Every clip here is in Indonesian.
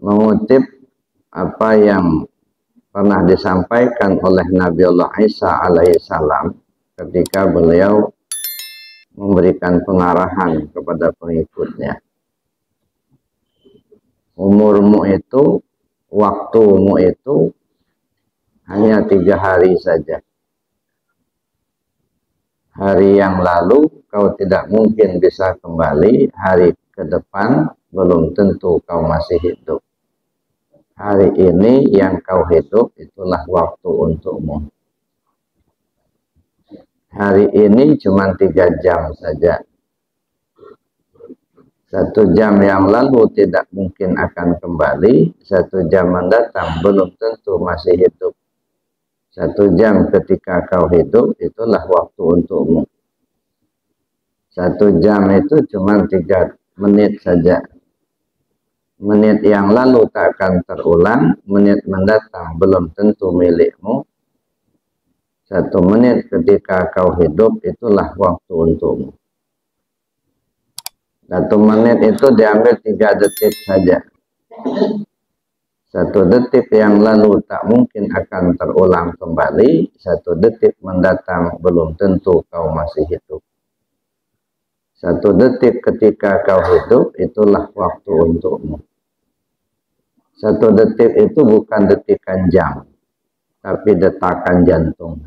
mengutip apa yang pernah disampaikan oleh Nabiullah Isa alaihissalam ketika beliau memberikan pengarahan kepada pengikutnya. Umurmu itu, waktumu itu hanya 3 hari saja. Hari yang lalu kau tidak mungkin bisa kembali, hari ke depan belum tentu kau masih hidup. Hari ini yang kau hidup itulah waktu untukmu. Hari ini cuma 3 jam saja. 1 jam yang lalu tidak mungkin akan kembali, 1 jam mendatang belum tentu masih hidup. 1 jam ketika kau hidup itulah waktu untukmu. 1 jam itu cuma 3 menit saja. Menit yang lalu tak akan terulang, menit mendatang belum tentu milikmu. 1 menit ketika kau hidup itulah waktu untukmu. 1 menit itu diambil 3 detik saja. 1 detik yang lalu tak mungkin akan terulang kembali. 1 detik mendatang belum tentu kau masih hidup. 1 detik ketika kau hidup itulah waktu untukmu. 1 detik itu bukan detikan jam, tapi detakan jantung.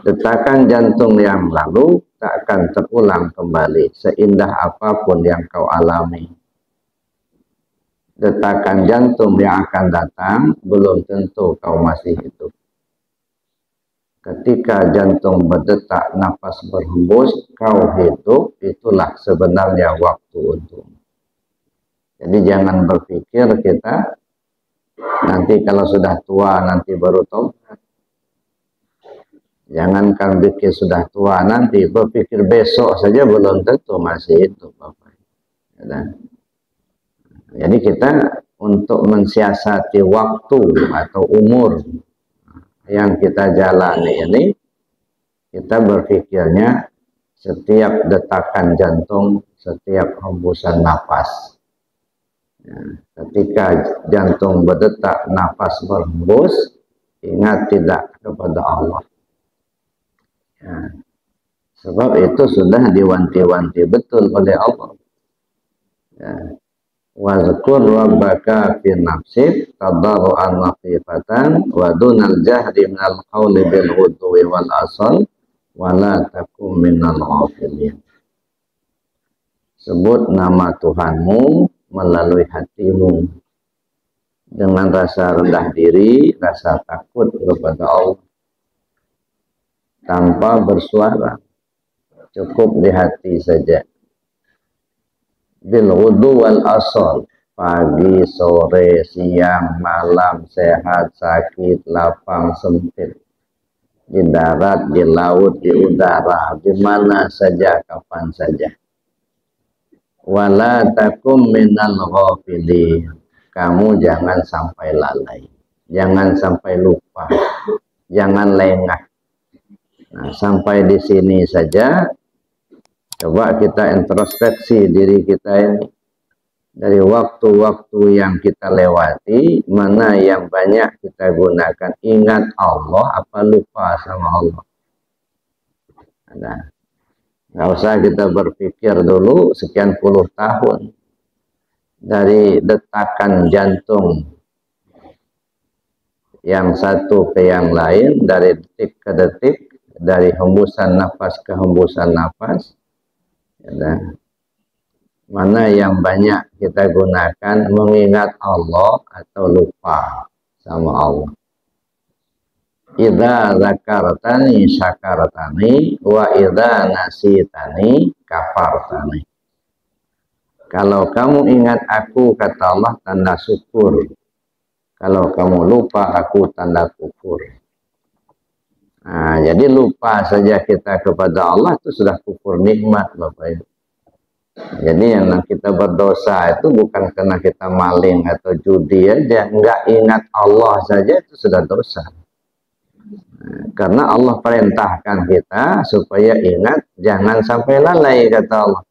Detakan jantung yang lalu tak akan terulang kembali, seindah apapun yang kau alami. Detakan jantung yang akan datang, belum tentu kau masih hidup. Ketika jantung berdetak, nafas berhembus, kau hidup, itulah sebenarnya waktu untukmu. Jadi jangan berpikir kita nanti kalau sudah tua nanti baru tobat. Jangankan pikir sudah tua nanti, berpikir besok saja belum tentu masih hidup, Bapak. Jadi kita untuk mensiasati waktu atau umur yang kita jalani ini, kita berpikirnya setiap detakan jantung, setiap hembusan nafas. Ya, ketika jantung berdetak, nafas berhembus, ingat tidak kepada Allah. Ya, sebab itu sudah diwanti-wanti betul oleh Allah. Ya. Wazkur rabbaka fi nafsik tadarruan wa khifatan wa dunal jahri minal qawli bil ghudwi wal asal wa la takum minal ghafilin. Sebut nama Tuhanmu melalui hatimu dengan rasa rendah diri, rasa takut kepada Allah, tanpa bersuara, cukup di hati saja. Bil ghudwi wal asal, pagi, sore, siang, malam, sehat, sakit, lapang, sempit, di darat, di laut, di udara, di mana saja, kapan saja. Wala takum minal ghafilin, kamu jangan sampai lalai, jangan sampai lupa, jangan lengah. Nah, sampai di sini saja. Coba kita introspeksi diri kita ini. Dari waktu-waktu yang kita lewati, mana yang banyak kita gunakan ingat Allah apa lupa sama Allah. Nah, nggak usah kita berpikir dulu sekian puluh tahun. Dari detakan jantung yang satu ke yang lain, dari detik ke detik, dari hembusan nafas ke hembusan nafas. Ya, mana yang banyak kita gunakan mengingat Allah atau lupa sama Allah. Idza zakartani syakartani wa idza nasitani kafartani. Kalau kamu ingat aku, kata Allah, tanda syukur. Kalau kamu lupa aku, tanda kufur. Nah, jadi lupa saja kita kepada Allah itu sudah kufur nikmat, Bapak Ibu. Jadi yang kita berdosa itu bukan karena kita maling atau judi aja, enggak ingat Allah saja itu sudah dosa. Nah, karena Allah perintahkan kita supaya ingat, jangan sampai lalai, kata Allah.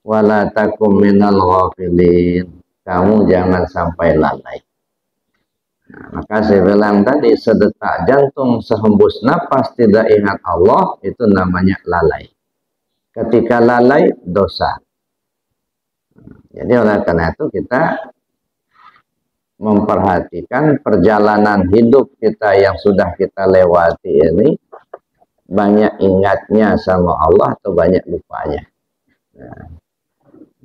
Wala takum minal ghafilin, kamu jangan sampai lalai. Nah, maka saya bilang tadi, sedetak jantung, sehembus napas tidak ingat Allah, itu namanya lalai. Ketika lalai, dosa. Jadi oleh karena itu kita memperhatikan perjalanan hidup kita yang sudah kita lewati ini, banyak ingatnya sama Allah atau banyak lupanya.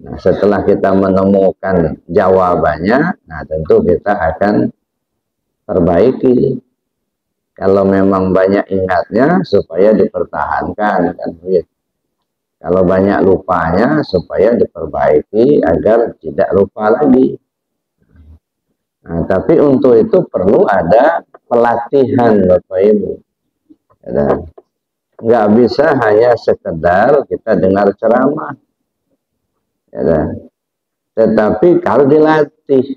Nah, setelah kita menemukan jawabannya, nah tentu kita akan perbaiki. Kalau memang banyak ingatnya supaya dipertahankan, kan begitu. Kalau banyak lupanya supaya diperbaiki agar tidak lupa lagi. Nah, tapi untuk itu perlu ada pelatihan, Bapak Ibu. Nggak bisa hanya sekedar kita dengar ceramah. Tetapi kalau dilatih,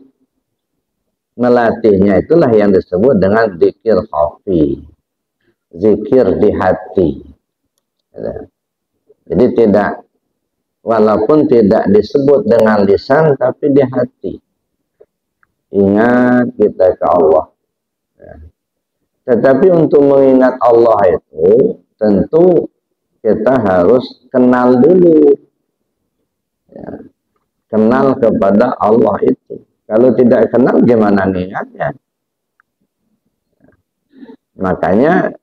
melatihnya itulah yang disebut dengan zikir khafi, zikir di hati. Jadi tidak, walaupun tidak disebut dengan lisan, tapi di hati. Ingat kita ke Allah. Tetapi untuk mengingat Allah itu, tentu kita harus kenal dulu. Kenal kepada Allah itu. Kalau tidak kenal, gimana mengingatnya? Makanya,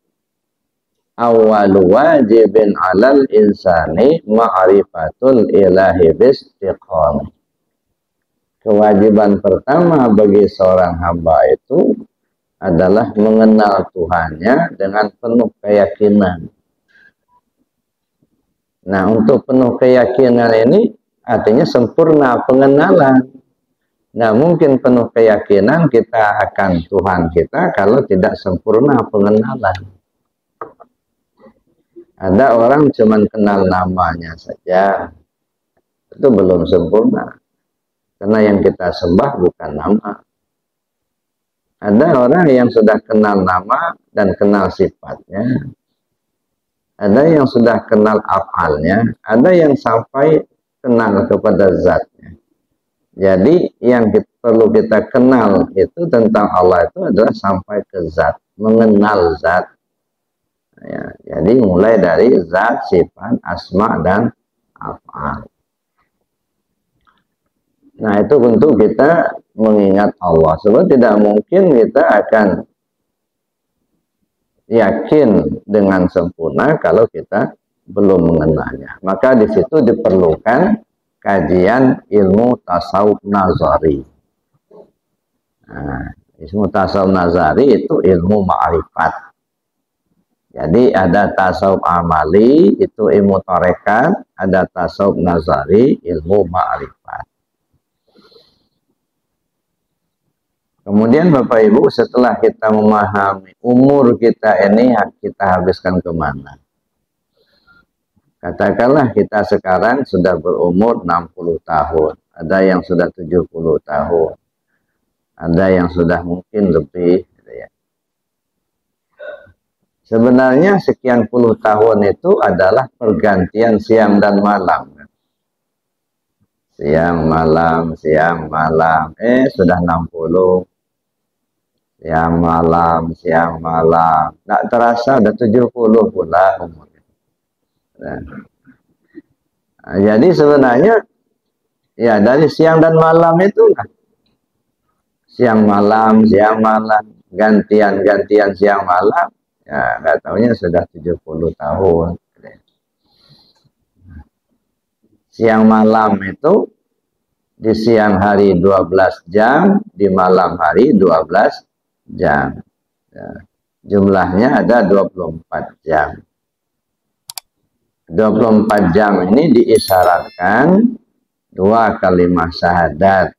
awalu wajibin alal insani ma'rifatul ilahi bistiqamah. Kewajiban pertama bagi seorang hamba itu adalah mengenal Tuhannya dengan penuh keyakinan. Nah, untuk penuh keyakinan ini artinya sempurna pengenalan. Nah, mungkin penuh keyakinan kita akan Tuhan kita kalau tidak sempurna pengenalan. Ada orang cuma kenal namanya saja, itu belum sempurna. Karena yang kita sembah bukan nama. Ada orang yang sudah kenal nama dan kenal sifatnya. Ada yang sudah kenal afalnya. Ada yang sampai kenal kepada zatnya. Jadi yang perlu kita kenal itu tentang Allah itu adalah sampai ke zat. Mengenal zat. Ya, jadi mulai dari zat, sifat, asma, dan af'al. Nah, itu untuk kita mengingat Allah. Sebab tidak mungkin kita akan yakin dengan sempurna kalau kita belum mengenalnya. Maka di situ diperlukan kajian ilmu tasawuf nazari. Nah, ilmu tasawuf nazari itu ilmu ma'rifat. Jadi ada tasawuf amali, itu ilmu tarekat, ada tasawuf nazari, ilmu ma'rifat. Kemudian Bapak Ibu, setelah kita memahami umur kita ini, kita habiskan kemana? Katakanlah kita sekarang sudah berumur 60 tahun, ada yang sudah 70 tahun, ada yang sudah mungkin lebih. Sebenarnya sekian puluh tahun itu adalah pergantian siang dan malam. Siang, malam, siang, malam. Sudah 60. Siang, malam, siang, malam. Tidak terasa, udah 70 pula umurnya. Nah, jadi sebenarnya, ya dari siang dan malam itu, siang, malam, gantian-gantian siang, malam. Ya, nggak tahunya sudah 70 tahun. Siang malam itu di siang hari 12 jam, di malam hari 12 jam. Ya, jumlahnya ada 24 jam. 24 jam ini diisyaratkan 2 kalimat syahadat.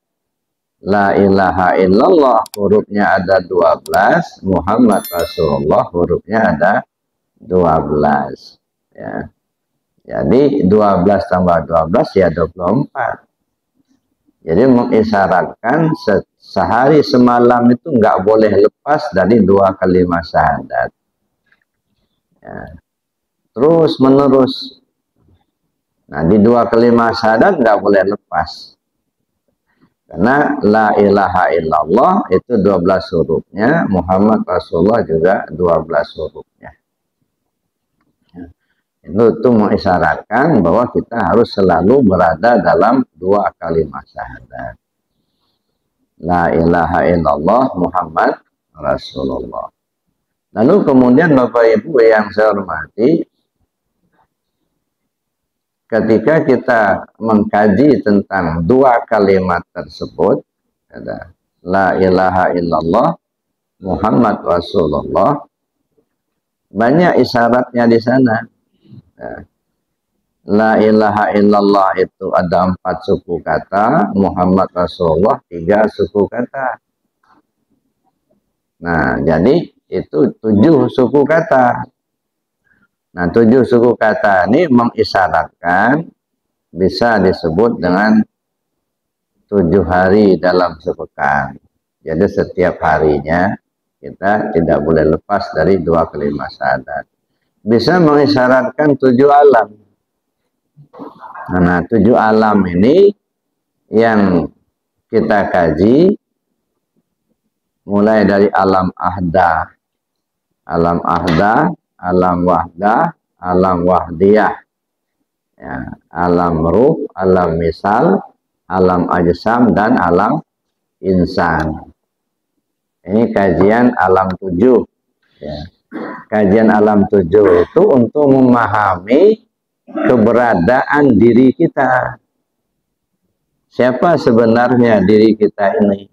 La ilaha illallah hurufnya ada 12, Muhammad Rasulullah hurufnya ada 12. Ya. Jadi 12 tambah 12 ya 24. Jadi mengisyaratkan sehari semalam itu nggak boleh lepas dari 2 kalimat syahadat. Ya. Terus menerus. Nah, di 2 kalimat syahadat nggak boleh lepas. Karena la ilaha illallah itu 12 hurufnya, Muhammad Rasulullah juga 12 hurufnya. Itu mengisyaratkan bahwa kita harus selalu berada dalam dua kalimat syahadat. La ilaha illallah Muhammad Rasulullah. Lalu kemudian Bapak Ibu yang saya hormati, ketika kita mengkaji tentang dua kalimat tersebut, ada la ilaha illallah Muhammad Rasulullah, banyak isyaratnya di sana. La ilaha illallah itu ada 4 suku kata, Muhammad Rasulullah 3 suku kata. Nah, jadi itu 7 suku kata. Nah, 7 suku kata ini mengisyaratkan bisa disebut dengan 7 hari dalam sepekan. Jadi setiap harinya kita tidak boleh lepas dari 2 kalimat syahadat. Bisa mengisyaratkan 7 alam. Nah, 7 alam ini yang kita kaji mulai dari alam ahdah, alam wahdah, alam wahdiyah, ya, alam ruh, alam misal, alam ajsam, dan alam insan. Ini kajian alam 7. Ya. Kajian alam 7 itu untuk memahami keberadaan diri kita. Siapa sebenarnya diri kita ini?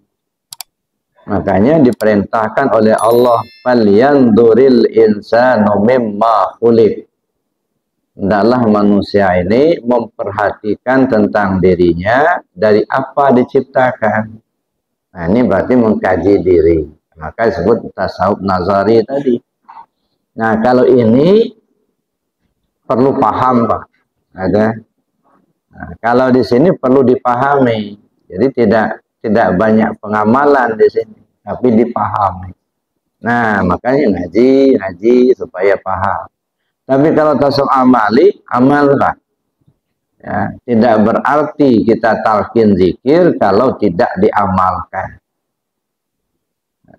Makanya diperintahkan oleh Allah, "Falyanzuril insanu mimma khuliq." Hendaklah manusia ini memperhatikan tentang dirinya dari apa diciptakan. Nah, ini berarti mengkaji diri. Maka disebut tasawuf nazari tadi. Nah, kalau ini perlu paham, Pak. Ada. Nah, kalau di sini perlu dipahami. Jadi tidak banyak pengamalan di sini, tapi dipahami. Nah, makanya ngaji supaya paham. Tapi kalau tasawuf amali, amalkan. Ya, tidak berarti kita talqin zikir kalau tidak diamalkan.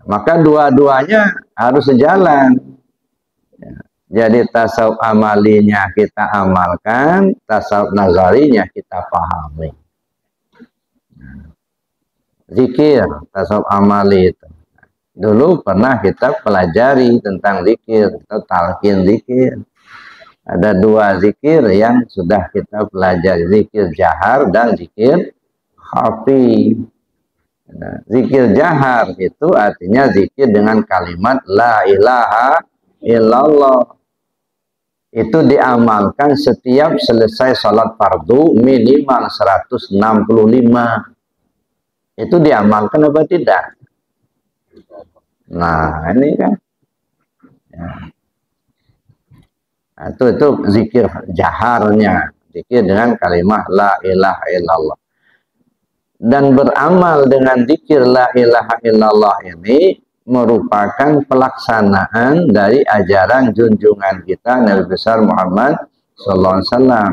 Maka dua-duanya harus sejalan. Ya, jadi tasawuf amalinya kita amalkan, tasawuf nazarinya kita pahami. Zikir, tasawuf amali itu. Dulu pernah kita pelajari tentang zikir, atau talqin zikir. Ada 2 zikir yang sudah kita pelajari, zikir jahar dan zikir khafi. Nah, zikir jahar itu artinya zikir dengan kalimat la ilaha illallah. Itu diamalkan setiap selesai sholat fardu minimal 165. Itu diamalkan apa tidak? Nah, ini kan. Ya. Nah, itu zikir jaharnya, zikir dengan kalimat la ilaha illallah. Dan beramal dengan zikir la ilaha illallah ini merupakan pelaksanaan dari ajaran junjungan kita Nabi besar Muhammad sallallahu alaihi wasallam.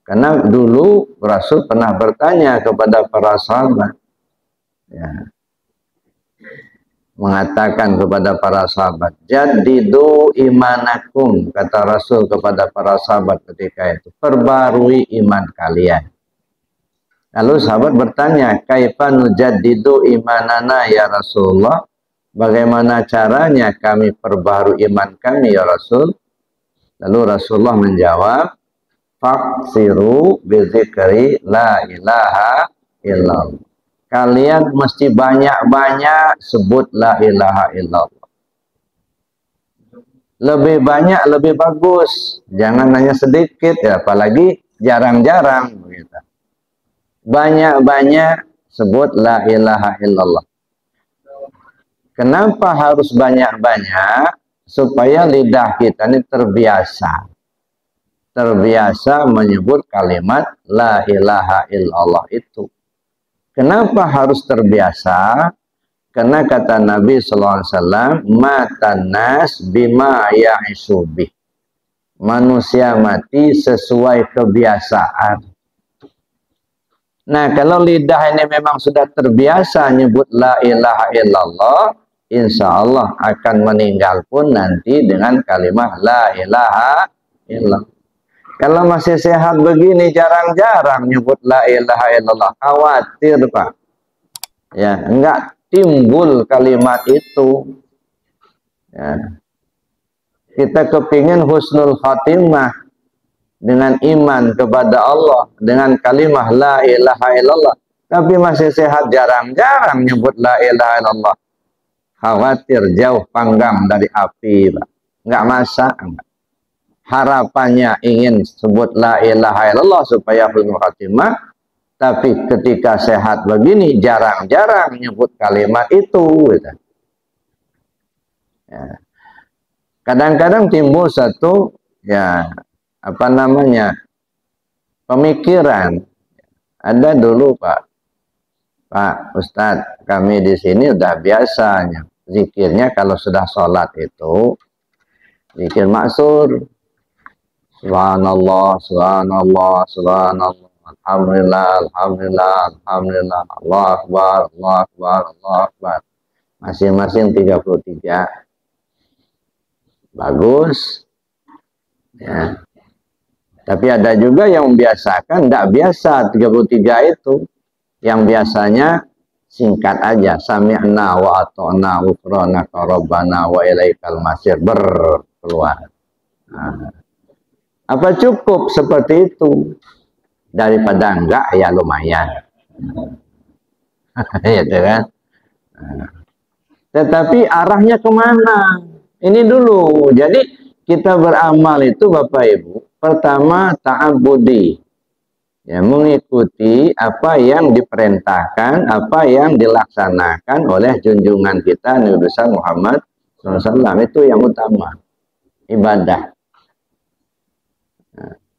Karena dulu Rasul pernah bertanya kepada para sahabat, ya, mengatakan kepada para sahabat, jadidu imanakum, kata Rasul kepada para sahabat ketika itu, perbarui iman kalian. Lalu sahabat bertanya, kaifa nujaddidu imanana ya Rasulullah, bagaimana caranya kami perbarui iman kami ya Rasul? Lalu Rasulullah menjawab, faksiru bizikri la ilaha illallah. Kalian mesti banyak-banyak sebut la ilaha illallah. Lebih banyak lebih bagus. Jangan hanya sedikit, ya, apalagi jarang-jarang begitu. Banyak-banyak sebut la ilaha illallah. Kenapa harus banyak-banyak? Supaya lidah kita ini terbiasa. Terbiasa menyebut kalimat la ilaha illallah itu. Kenapa harus terbiasa? Karena kata Nabi sallallahu alaihi wasallam, matan nas bima ya'isubih. Manusia mati sesuai kebiasaan. Nah, kalau lidah ini memang sudah terbiasa nyebut la ilaha illallah, insya Allah akan meninggal pun nanti dengan kalimat la ilaha illallah. Kalau masih sehat begini, jarang-jarang nyebut la ilaha illallah, khawatir Pak. Ya, enggak timbul kalimat itu. Ya. Kita kepingin husnul khatimah dengan iman kepada Allah, dengan kalimat la ilaha illallah, tapi masih sehat, jarang-jarang nyebut la ilaha illallah. Khawatir jauh panggang dari api Pak. Enggak masak. Harapannya ingin sebut la ilaha illallah supaya husnul khatimah, tapi ketika sehat begini jarang-jarang nyebut kalimat itu gitu. Ya. Kadang-kadang timbul satu ya apa namanya pemikiran. Ada dulu Pak Ustadz, kami di sini udah biasanya zikirnya kalau sudah sholat itu zikir maksur. Subhanallah, subhanallah, subhanallah, alhamdulillah, alhamdulillah, alhamdulillah, Allah akbar, Allah akbar, Allah akbar. Masing-masing 33. Bagus. Ya. Tapi ada juga yang membiasakan tidak biasa 33 itu. Yang biasanya singkat aja. Sami'na wa ata'na ghufranaka rabbana wa ilaikal masir, berkeluar. Nah. Apa cukup seperti itu? Daripada enggak ya lumayan. Ya kan? Tetapi arahnya kemana? Ini dulu. Jadi kita beramal itu Bapak Ibu, pertama ta'abudi. Ya, mengikuti apa yang diperintahkan, apa yang dilaksanakan oleh junjungan kita Nabi besar Muhammad SAW. Itu yang utama. Ibadah.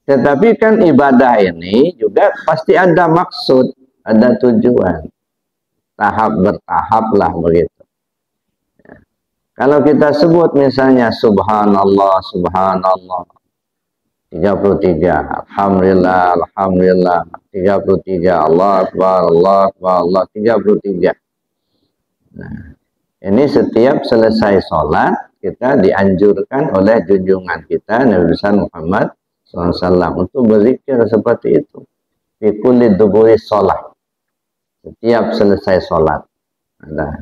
Tetapi kan ibadah ini juga pasti ada maksud, ada tujuan. Tahap bertahap lah begitu. Ya. Kalau kita sebut misalnya subhanallah, subhanallah, 33, alhamdulillah, alhamdulillah, 33, Allah akbar, Allah akbar, Allah, 33. Nah, ini setiap selesai sholat, kita dianjurkan oleh junjungan kita Nabi besar Muhammad SAW untuk berzikir seperti itu. Fi kulli duburi sholat. Setiap selesai sholat. Nah,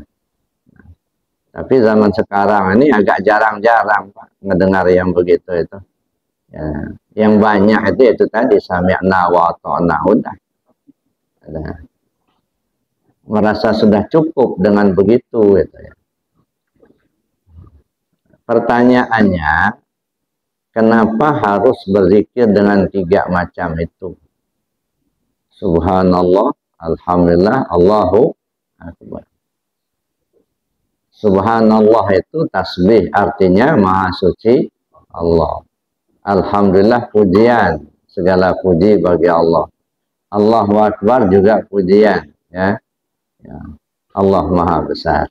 tapi zaman sekarang ini agak jarang-jarang Pak ngedengar yang begitu itu. Ya, yang banyak itu tadi sami'na wa ata'na, udah. Nah, merasa sudah cukup dengan begitu gitu ya. Pertanyaannya, kenapa harus berzikir dengan 3 macam itu? Subhanallah, alhamdulillah, Allahu akbar. Subhanallah itu tasbih, artinya maha suci Allah. Alhamdulillah pujian, segala puji bagi Allah. Allahu akbar juga pujian, ya. Ya. Allah maha besar.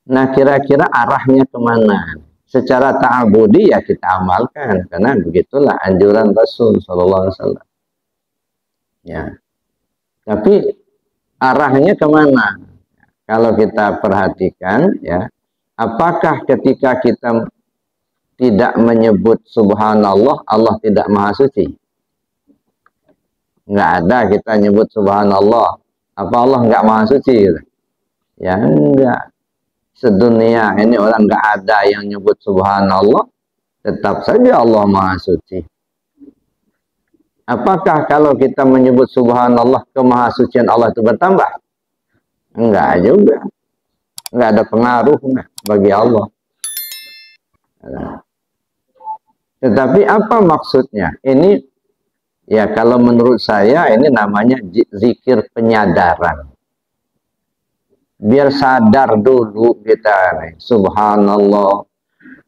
Nah, kira-kira arahnya kemana? Secara ta'abudi ya kita amalkan, karena begitulah anjuran Rasul sallallahu alaihi wasallam. Ya. Tapi arahnya kemana? Kalau kita perhatikan ya, apakah ketika kita tidak menyebut subhanallah, Allah tidak maha suci? Enggak ada kita nyebut subhanallah, apa Allah enggak maha suci? Ya enggak. Sedunia ini orang nggak ada yang nyebut subhanallah, tetap saja Allah maha suci. Apakah kalau kita menyebut subhanallah, kemahasucian Allah itu bertambah? Enggak juga. Enggak ada pengaruhnya bagi Allah. Tetapi apa maksudnya? Ini ya kalau menurut saya ini namanya zikir penyadaran. Biar sadar dulu kita nih. Subhanallah,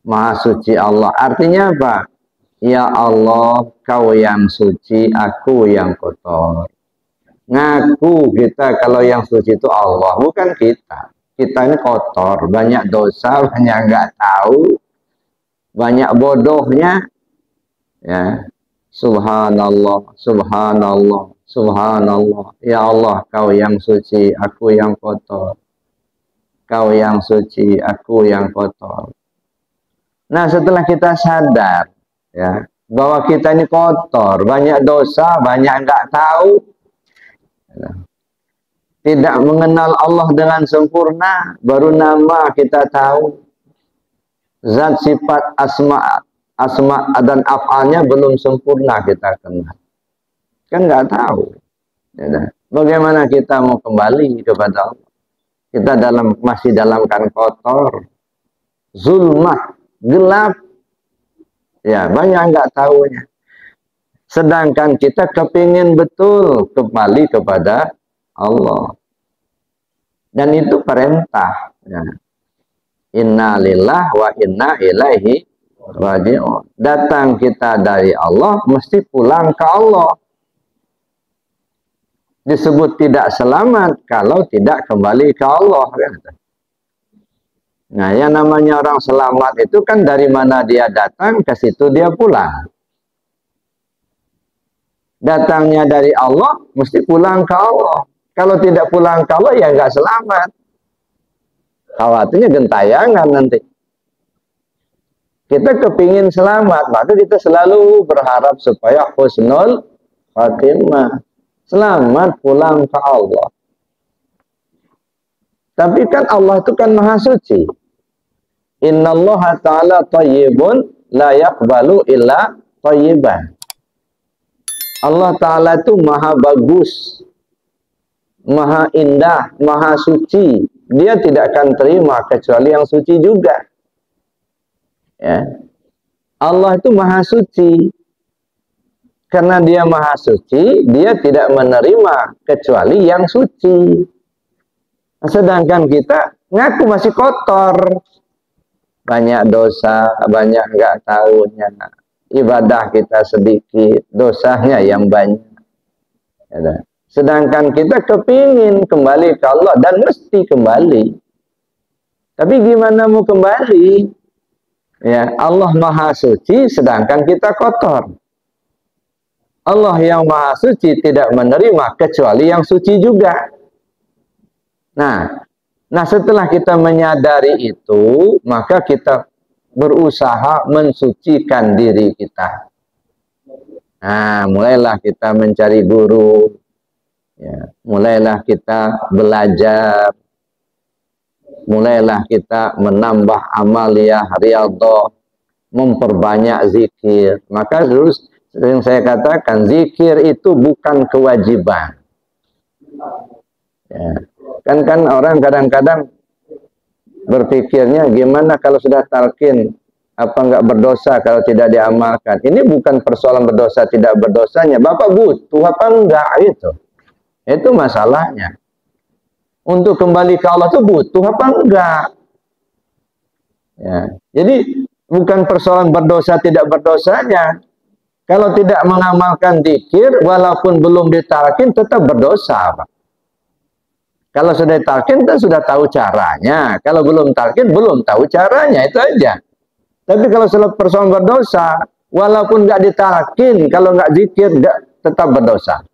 maha suci Allah. Artinya apa? Ya Allah, kau yang suci, aku yang kotor. Ngaku kita kalau yang suci itu Allah, bukan kita. Kita ini kotor, banyak dosa, banyak nggak tahu, banyak bodohnya. Ya, subhanallah, subhanallah, Subhanallah, ya Allah, kau yang suci, aku yang kotor. Kau yang suci, aku yang kotor. Nah, setelah kita sadar, ya, bahwa kita ini kotor, banyak dosa, banyak nggak tahu, tidak mengenal Allah dengan sempurna, baru nama kita tahu. Zat sifat asma dan af'alnya belum sempurna kita kenal. Kan nggak tahu. Ya, bagaimana kita mau kembali kepada Allah? Kita masih dalam kan kotor, zulmah, gelap. Ya, banyak nggak tahunya. Sedangkan kita kepingin betul kembali kepada Allah. Dan itu perintah. Ya. Inna lillah wa inna ilaihi raji'un. Datang kita dari Allah, mesti pulang ke Allah. Disebut tidak selamat kalau tidak kembali ke Allah. Nah, yang namanya orang selamat itu kan dari mana dia datang, ke situ dia pulang. Datangnya dari Allah, mesti pulang ke Allah. Kalau tidak pulang ke Allah, ya nggak selamat. Khawatirnya gentayangan nanti. Kita kepingin selamat, maka kita selalu berharap supaya husnul khatimah. Selamat pulang ke Allah. Tapi kan Allah itu kan maha suci. Innallaha ta'ala thayyibun la yaqbalu illa thayyiban. Allah Ta'ala itu maha bagus, maha indah, maha suci. Dia tidak akan terima kecuali yang suci juga. Ya. Allah itu maha suci. Karena dia maha suci, dia tidak menerima kecuali yang suci. Sedangkan kita ngaku masih kotor. Banyak dosa, banyak nggak tahunya. Ibadah kita sedikit, dosanya yang banyak. Ya. Sedangkan kita kepingin kembali ke Allah dan mesti kembali. Tapi gimana mau kembali? Ya, Allah maha suci sedangkan kita kotor. Allah yang maha suci tidak menerima kecuali yang suci juga. Nah setelah kita menyadari itu, maka kita berusaha mensucikan diri kita. Nah, mulailah kita mencari guru. Ya, mulailah kita belajar, mulailah kita menambah amaliyah riyadhah, memperbanyak zikir. Maka terus sering saya katakan, zikir itu bukan kewajiban. Ya. Kan orang kadang-kadang berpikirnya gimana kalau sudah talqin, apa enggak berdosa kalau tidak diamalkan. Ini bukan persoalan berdosa tidak berdosanya. Bapak butuh apa enggak itu. Itu masalahnya. Untuk kembali ke Allah itu butuh apa enggak? Ya. Jadi bukan persoalan berdosa tidak berdosanya. Kalau tidak mengamalkan zikir, walaupun belum ditalqin tetap berdosa, Pak. Kalau sudah ditalqin kan sudah tahu caranya. Kalau belum talqin belum tahu caranya, itu aja. Tapi kalau persoalan berdosa, walaupun nggak ditalqin, kalau nggak zikir tetap berdosa.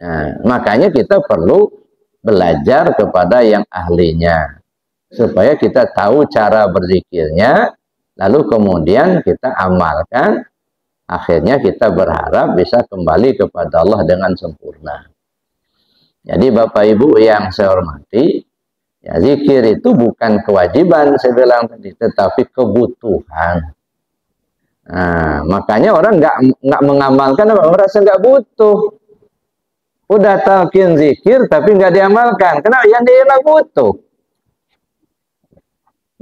Nah, makanya kita perlu belajar kepada yang ahlinya supaya kita tahu cara berzikirnya, lalu kemudian kita amalkan, akhirnya kita berharap bisa kembali kepada Allah dengan sempurna. Jadi Bapak Ibu yang saya hormati, ya, zikir itu bukan kewajiban saya bilang tadi, tetapi kebutuhan. Nah, makanya orang nggak mengamalkan, merasa nggak butuh. Udah talqin zikir tapi nggak diamalkan. Kenapa? Yang dia nggak butuh.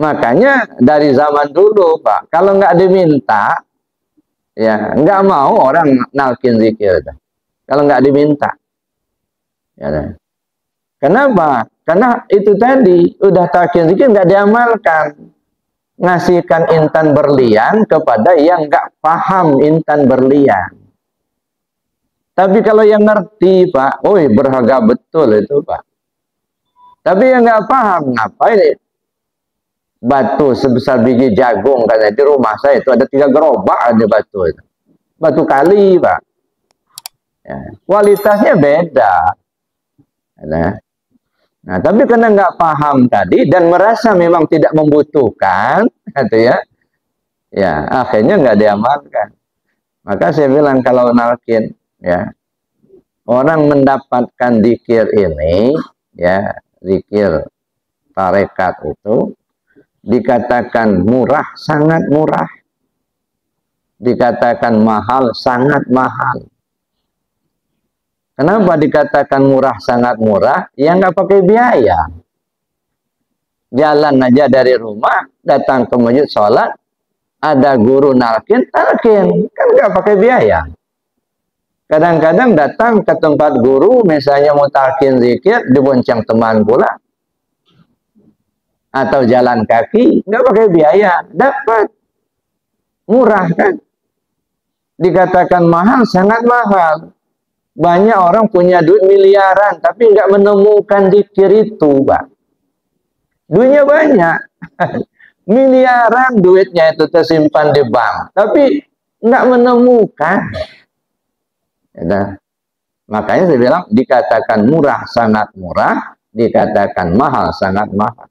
Makanya dari zaman dulu, Pak, kalau nggak diminta, ya nggak mau orang nalkin zikir. Kalau nggak diminta. Ya. Kenapa? Karena itu tadi, udah talqin zikir nggak diamalkan. Ngasihkan intan berlian kepada yang nggak paham intan berlian. Tapi kalau yang ngerti, Pak, berharga betul itu, Pak. Tapi yang nggak paham, ngapain batu sebesar biji jagung, karena di rumah saya itu ada 3 gerobak ada batu itu. Batu kali, Pak. Ya, kualitasnya beda. Nah, tapi karena nggak paham tadi dan merasa memang tidak membutuhkan, gitu ya, ya akhirnya nggak diamalkan. Maka saya bilang kalau nalkin, ya, orang mendapatkan zikir ini, ya, zikir tarekat itu dikatakan murah, sangat murah, dikatakan mahal, sangat mahal. Kenapa dikatakan murah, sangat murah? Ya nggak pakai biaya. Jalan aja dari rumah, datang ke masjid sholat, ada guru nalkin, nalkin. Kan nggak pakai biaya. Kadang-kadang datang ke tempat guru, misalnya mau talqin zikir, dibonceng teman pula. Atau jalan kaki, nggak pakai biaya. Dapat. Murah kan? Dikatakan mahal, sangat mahal. Banyak orang punya duit miliaran, tapi nggak menemukan zikir itu, Pak. Duitnya banyak. Miliaran duitnya itu tersimpan di bank, tapi nggak menemukan. Ya, makanya saya bilang, dikatakan murah, sangat murah, dikatakan mahal, sangat mahal.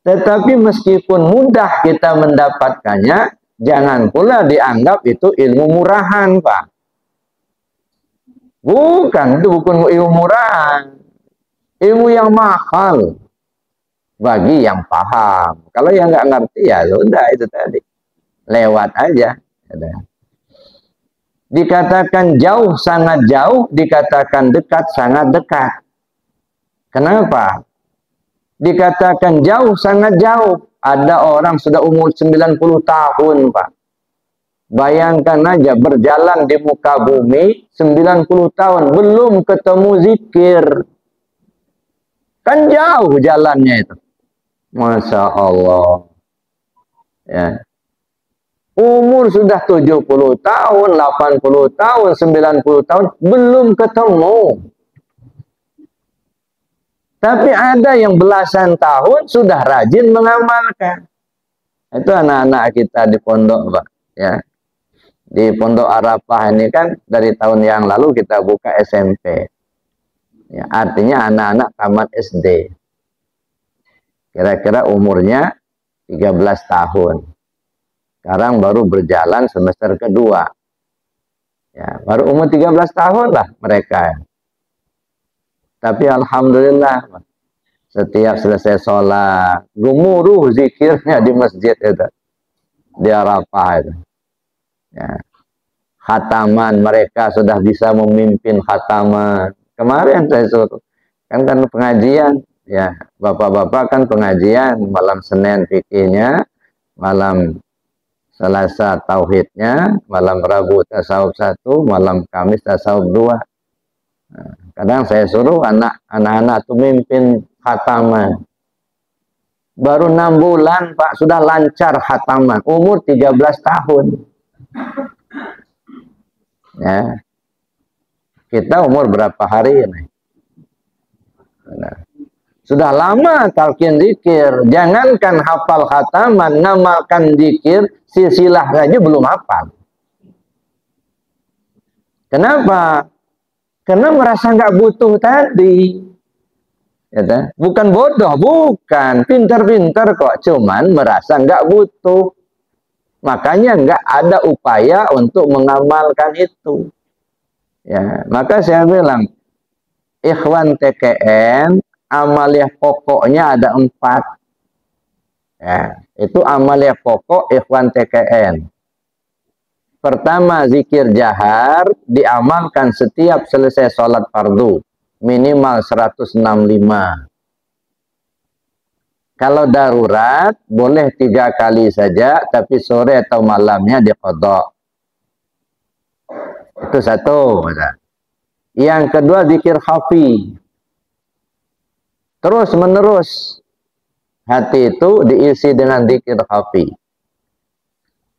Tetapi meskipun mudah kita mendapatkannya, jangan pula dianggap itu ilmu murahan, Pak. Bukan, itu bukan ilmu murahan. Ilmu yang mahal bagi yang paham. Kalau yang nggak ngerti ya sudah itu tadi. Lewat aja. Dikatakan jauh, sangat jauh. Dikatakan dekat, sangat dekat. Kenapa? Dikatakan jauh, sangat jauh. Ada orang sudah umur 90 tahun, Pak. Bayangkan aja berjalan di muka bumi 90 tahun belum ketemu zikir. Kan jauh jalannya itu. Masya Allah. Ya. Umur sudah 70 tahun, 80 tahun, 90 tahun belum ketemu. Tapi ada yang belasan tahun sudah rajin mengamalkan. Itu anak-anak kita di pondok, Pak. Ya. Di Pondok Arafah ini kan dari tahun yang lalu kita buka SMP. Ya, artinya anak-anak tamat SD. Kira-kira umurnya 13 tahun. Sekarang baru berjalan semester kedua. Ya, baru umur 13 tahun lah mereka. Tapi alhamdulillah setiap selesai sholat, gemuruh zikirnya di masjid itu. Di Arafah itu. Ya. Khataman, mereka sudah bisa memimpin khataman. Kemarin saya suruh kan pengajian, ya bapak-bapak kan pengajian malam Senin fikihnya, malam Selasa tauhidnya, malam Rabu tasawuf 1, malam Kamis tasawuf 2. Nah, kadang saya suruh anak-anak itu mimpin khataman. Baru 6 bulan Pak sudah lancar khataman, umur 13 tahun. Ya. Kita umur berapa hari ini? Nah, sudah lama talqin zikir. Jangankan hafal khataman, ngamalkan zikir, silsilah saja belum hafal. Kenapa? Karena merasa nggak butuh tadi. Ya, bukan bodoh, bukan. Pintar-pintar kok. Cuman merasa nggak butuh. Makanya nggak ada upaya untuk mengamalkan itu. Ya, maka saya bilang, ikhwan TKN, amaliyah pokoknya ada 4. Ya, itu amaliyah pokok ikhwan TKN. Pertama, zikir jahar diamalkan setiap selesai sholat fardu, minimal 165. Kalau darurat, boleh 3 kali saja, tapi sore atau malamnya diqadha. Itu satu. Yang kedua, zikir khafi. Terus menerus. Hati itu diisi dengan zikir khafi.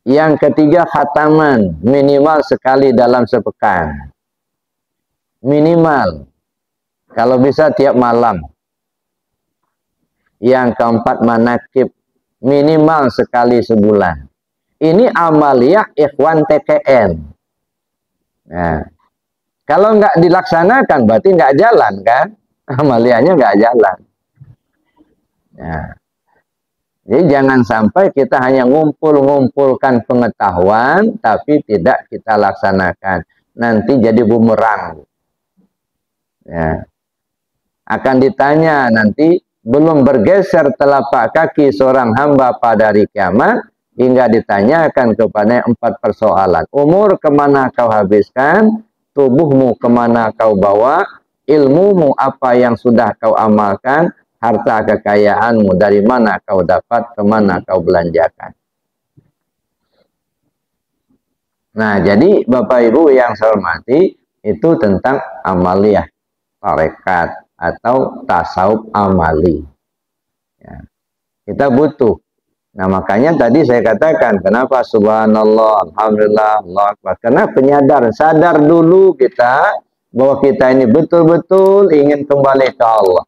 Yang ketiga, khataman. Minimal sekali dalam sepekan. Minimal. Kalau bisa tiap malam. Yang keempat, manakib, minimal sekali sebulan. Ini amaliyah ikhwan TKN. Nah, Kalau nggak dilaksanakan berarti nggak jalan kan? Amaliannya nggak jalan. Ya. Jadi jangan sampai kita hanya ngumpulkan pengetahuan tapi tidak kita laksanakan. Nanti jadi bumerang. Ya. Akan ditanya nanti, belum bergeser telapak kaki seorang hamba pada hari kiamat hingga ditanyakan kepada 4 persoalan. Umur kemana kau habiskan? Tubuhmu kemana kau bawa? Ilmumu apa yang sudah kau amalkan? Harta kekayaanmu dari mana kau dapat, kemana kau belanjakan. Nah, jadi Bapak Ibu yang saya hormati, itu tentang amaliyah tarekat atau tasawuf amali. Ya. Kita butuh. Nah, makanya tadi saya katakan, kenapa subhanallah, alhamdulillah, Allah Akbar. Karena sadar dulu kita, bahwa kita ini betul-betul ingin kembali ke Allah.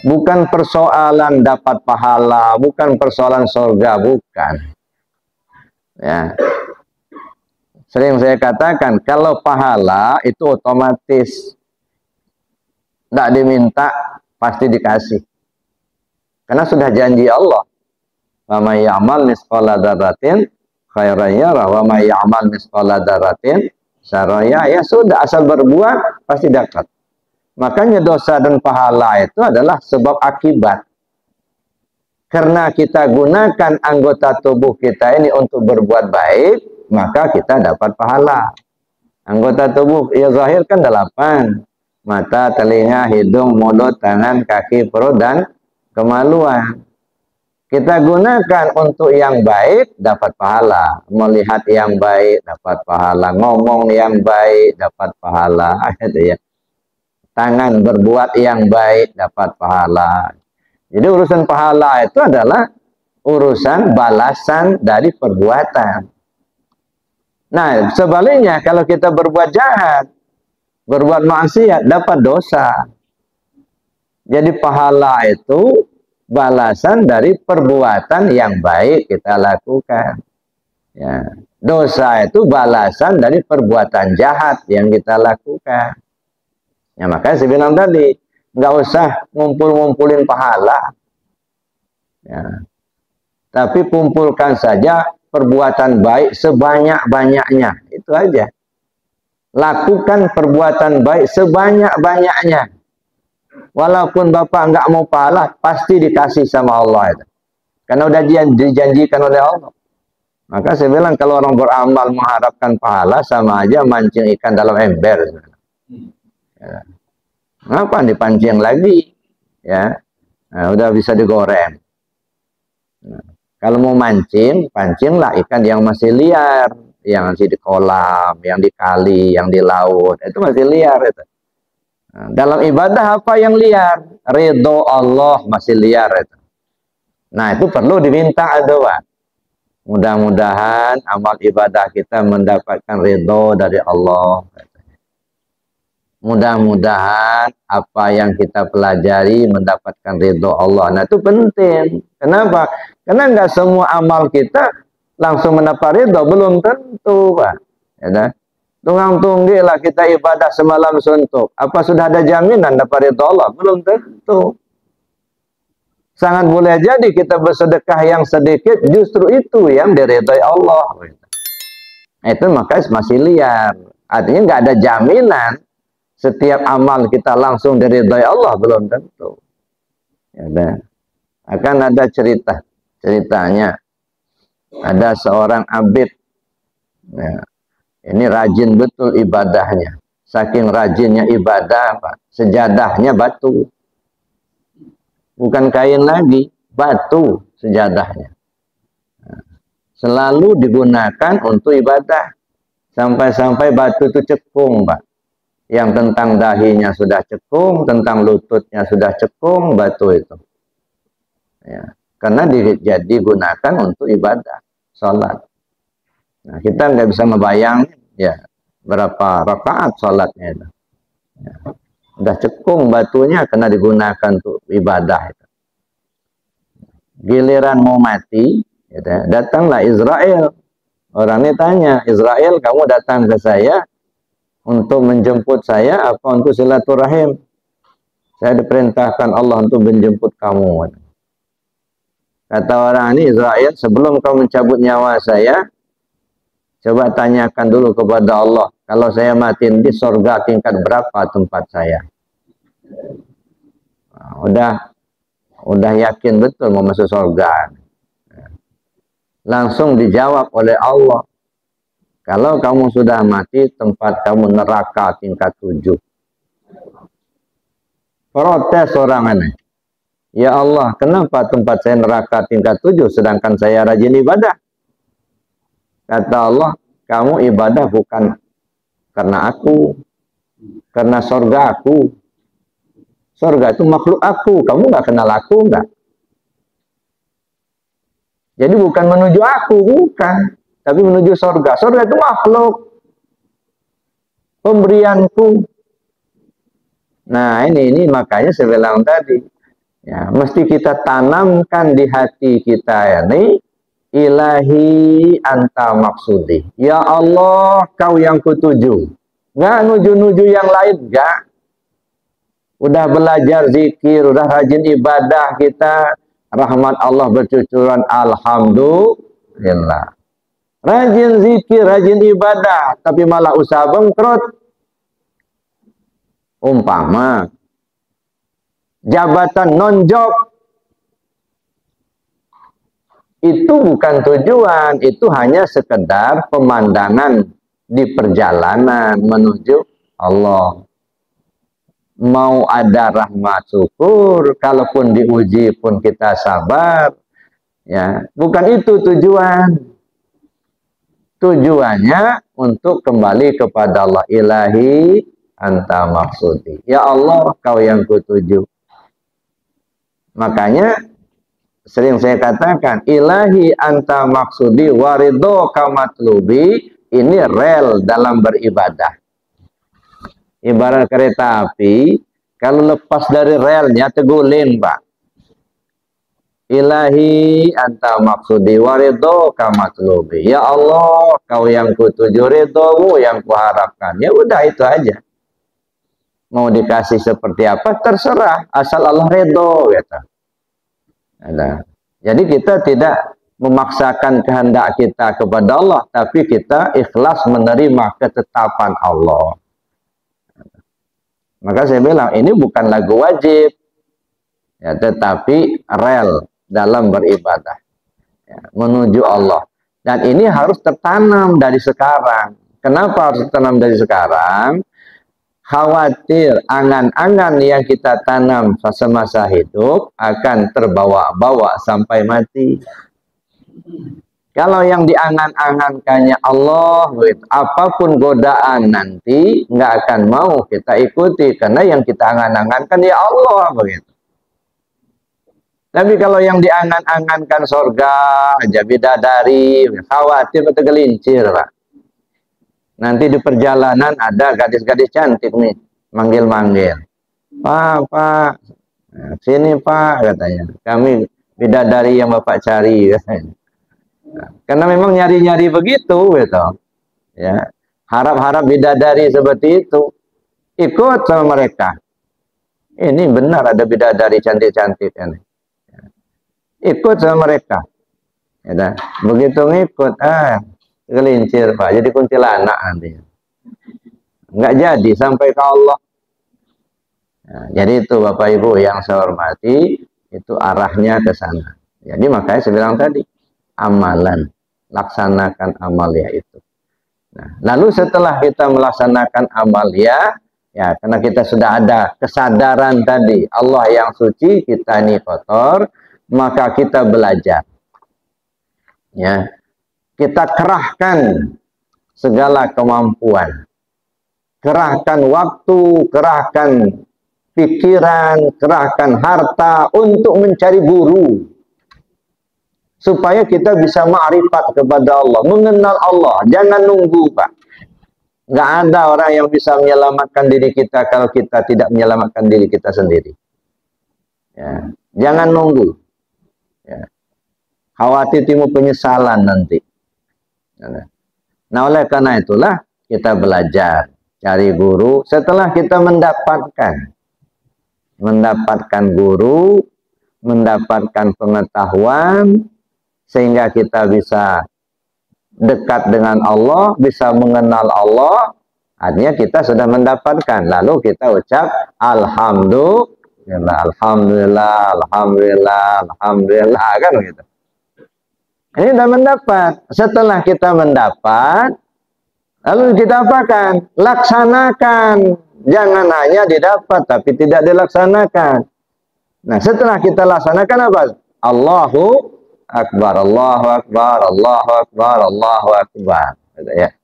Bukan persoalan dapat pahala, bukan persoalan surga, bukan. Ya. Sering saya katakan, kalau pahala itu otomatis. Tidak diminta, pasti dikasih. Karena sudah janji Allah. Wa may ya'mal misqala dzarratin khairan yarah wa may ya'mal misqala dzarratin syarran yarah. Ya sudah, asal berbuat pasti dapat. Makanya dosa dan pahala itu adalah sebab akibat. Karena kita gunakan anggota tubuh kita ini untuk berbuat baik, maka kita dapat pahala. Anggota tubuh ya zahir kan 8. Mata, telinga, hidung, mulut, tangan, kaki, perut, dan kemaluan. Kita gunakan untuk yang baik, dapat pahala. Melihat yang baik, dapat pahala. Ngomong yang baik, dapat pahala. Itu ya. Tangan berbuat yang baik, dapat pahala. Jadi urusan pahala itu adalah urusan balasan dari perbuatan. Nah, sebaliknya kalau kita berbuat jahat, berbuat maksiat, dapat dosa. Jadi pahala itu balasan dari perbuatan yang baik kita lakukan. Ya. Dosa itu balasan dari perbuatan jahat yang kita lakukan. Ya, makanya saya bilang tadi, nggak usah ngumpulin pahala. Ya. Tapi kumpulkan saja perbuatan baik sebanyak-banyaknya. Itu aja. Lakukan perbuatan baik sebanyak-banyaknya. Walaupun Bapak nggak mau pahala, pasti dikasih sama Allah itu. Karena udah dijanjikan oleh Allah. Maka saya bilang kalau orang beramal mengharapkan pahala, sama aja mancing ikan dalam ember. Ya. Ngapa dipancing lagi? Ya, nah, udah bisa digoreng. Nah, kalau mau mancing, pancinglah ikan yang masih liar, yang masih di kolam, yang di kali, yang di laut, itu masih liar itu. Nah, dalam ibadah apa yang liar? Ridho Allah masih liar itu. Nah, itu perlu diminta doa. Mudah-mudahan amal ibadah kita mendapatkan ridho dari Allah. Mudah-mudahan apa yang kita pelajari mendapatkan ridho Allah. Nah, itu penting. Kenapa? Karena nggak semua amal kita langsung mendapat ridho, belum tentu, Pak. Ya, tunggang-tunggi lah kita ibadah semalam suntuk. Apa sudah ada jaminan dapat ridho Allah? Belum tentu. Sangat boleh jadi kita bersedekah yang sedikit, justru itu yang diridhoi Allah. Nah, itu makanya masih liar. Artinya nggak ada jaminan setiap amal kita langsung diridhoi Allah, belum tentu. Ya, akan ada ceritanya. Ada seorang abid. Ya, ini rajin betul ibadahnya. Saking rajinnya ibadah, Pak, sejadahnya batu. Bukan kain lagi, batu sejadahnya. Selalu digunakan untuk ibadah. Sampai-sampai batu itu cekung, Pak. Yang tentang dahinya sudah cekung, tentang lututnya sudah cekung, batu itu. Ya, karena digunakan untuk ibadah, sholat. Nah, kita nggak bisa ngebayang ya berapa rakaat sholatnya itu. Ya. Udah cekung batunya karena digunakan untuk ibadah itu. Giliran mau mati, gitu, datanglah Israel. Orang ini tanya, Israel, kamu datang ke saya Untuk menjemput saya apa untuk silaturahim? Saya diperintahkan Allah untuk menjemput kamu. Kata orang ini, Israel, sebelum kau mencabut nyawa saya, coba tanyakan dulu kepada Allah, kalau saya mati di surga tingkat berapa tempat saya? Nah, udah yakin betul mau masuk surga. Langsung dijawab oleh Allah, kalau kamu sudah mati, tempat kamu neraka tingkat 7. Protes orang ini. Ya Allah, kenapa tempat saya neraka tingkat 7 sedangkan saya rajin ibadah? Kata Allah, kamu ibadah bukan karena aku, karena surga aku. Surga itu makhluk aku, kamu nggak kenal aku nggak? Jadi bukan menuju aku, bukan, tapi menuju surga. Surga itu makhluk, pemberianku. Nah ini makanya saya bilang tadi, ya, mesti kita tanamkan di hati kita ini, ilahi anta maksudi. Ya Allah, kau yang kutuju. Nggak nuju-nuju yang lain, nggak. Udah belajar zikir, udah rajin ibadah kita, rahmat Allah bercucuran, alhamdulillah. Rajin zikir, rajin ibadah, tapi malah usaha bangkrut. Umpama jabatan non-job, itu bukan tujuan, itu hanya sekedar pemandangan di perjalanan menuju Allah. Mau ada rahmat syukur, kalaupun diuji pun kita sabar. Ya, bukan itu tujuan. Tujuannya untuk kembali kepada Allah. Ilahi anta maksudi. Ya Allah, kau yang kutuju. Makanya sering saya katakan, ilahi anta maksudi waridho kamatlubi, ini rel dalam beribadah. Ibarat kereta api, kalau lepas dari relnya terguling, Pak. Ilahi anta maksudi waridho kamatlubi. Ya Allah, kau yang kutuju, ridhomu yang kuharapkan. Ya udah itu aja. Mau dikasih seperti apa terserah, asal Allah ridho, gitu. Nah, jadi kita tidak memaksakan kehendak kita kepada Allah, tapi kita ikhlas menerima ketetapan Allah. Maka saya bilang ini bukan lagu wajib, ya, tetapi rel dalam beribadah, ya, menuju Allah. Dan ini harus tertanam dari sekarang. Kenapa harus tertanam dari sekarang? Khawatir angan-angan yang kita tanam semasa hidup akan terbawa-bawa sampai mati. Kalau yang diangan-angankannya Allah, apapun godaan nanti nggak akan mau kita ikuti, karena yang kita angan-angankan ya Allah, begitu. Tapi kalau yang diangan-angankan surga aja, bidadari, khawatir betul gelincir, Pak. Nanti di perjalanan ada gadis-gadis cantik nih, manggil-manggil. Pak, sini Pak, katanya. Kami bidadari yang Bapak cari, katanya. Karena memang nyari-nyari begitu, gitu. Ya, harap-harap bidadari seperti itu. Ikut sama mereka. Ini benar ada bidadari cantik-cantik ini. Ikut sama mereka. Ya, begitu ngikut, gelincir Pak, jadi kuntilanak nanti. Nggak jadi sampai ke Allah. Nah, jadi itu Bapak Ibu yang saya hormati, itu arahnya ke sana. Jadi makanya saya bilang tadi, amalan, laksanakan amalia itu. Nah, lalu setelah kita melaksanakan amalia, ya karena kita sudah ada kesadaran tadi, Allah yang suci, kita ini kotor, maka kita belajar. Ya. Kita kerahkan segala kemampuan. Kerahkan waktu, kerahkan pikiran, kerahkan harta untuk mencari guru. Supaya kita bisa ma'rifat kepada Allah, mengenal Allah. Jangan nunggu, Pak. Nggak ada orang yang bisa menyelamatkan diri kita kalau kita tidak menyelamatkan diri kita sendiri. Ya. Jangan nunggu. Ya. Khawatir timbul penyesalan nanti. Nah, oleh karena itulah kita belajar. cari guru. Setelah kita mendapatkan guru, mendapatkan pengetahuan, sehingga kita bisa dekat dengan Allah, bisa mengenal Allah, artinya kita sudah mendapatkan. Lalu kita ucap alhamdulillah, alhamdulillah, alhamdulillah, alhamdulillah, kan begitu. Ini sudah mendapat. Setelah kita mendapat, lalu kita apakan? Laksanakan. Jangan hanya didapat tapi tidak dilaksanakan. Nah, setelah kita laksanakan apa? Allahu Akbar, Allahu Akbar, Allahu Akbar, Allahu Akbar. Ya.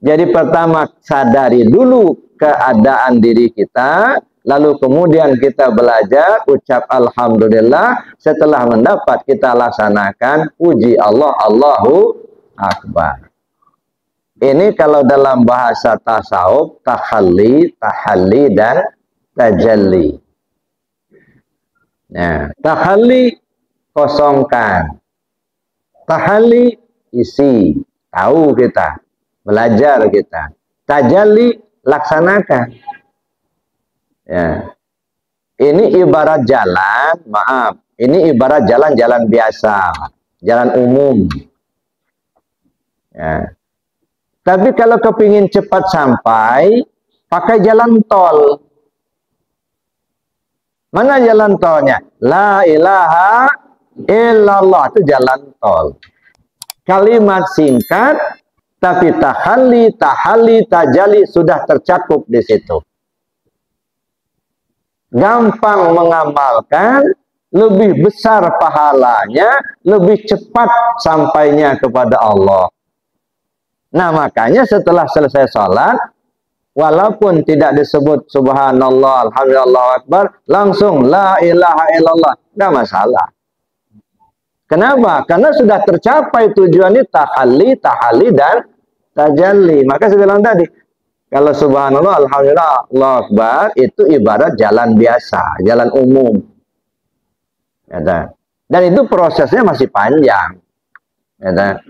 Jadi pertama sadari dulu keadaan diri kita, lalu kemudian kita belajar ucap alhamdulillah. Setelah mendapat kita laksanakan puji Allah, Allahu Akbar. Ini kalau dalam bahasa tasawuf tahalli, tahalli dan tajalli. Nah, tahalli kosongkan, tahalli isi, tahu kita, belajar kita. Tajalli laksanakan. Ya. Ini ibarat jalan, maaf, ini ibarat jalan-jalan biasa, jalan umum. Ya. Tapi kalau kepingin cepat sampai, pakai jalan tol. Mana jalan tolnya? La ilaha illallah, itu jalan tol. Kalimat singkat, tapi tahalli, tahalli, tajalli sudah tercakup di situ. Gampang mengamalkan, lebih besar pahalanya, lebih cepat sampainya kepada Allah. Nah, makanya setelah selesai sholat, walaupun tidak disebut subhanallah, alhamdulillah, akbar, langsung la ilaha illallah, nggak masalah. Kenapa? Karena sudah tercapai tujuannya tahalli, tahalli, dan tajalli. Maka saya bilang tadi, kalau subhanallah, alhamdulillah, Allahu akbar, itu ibarat jalan biasa, jalan umum. Ya, dan itu prosesnya masih panjang. Ya,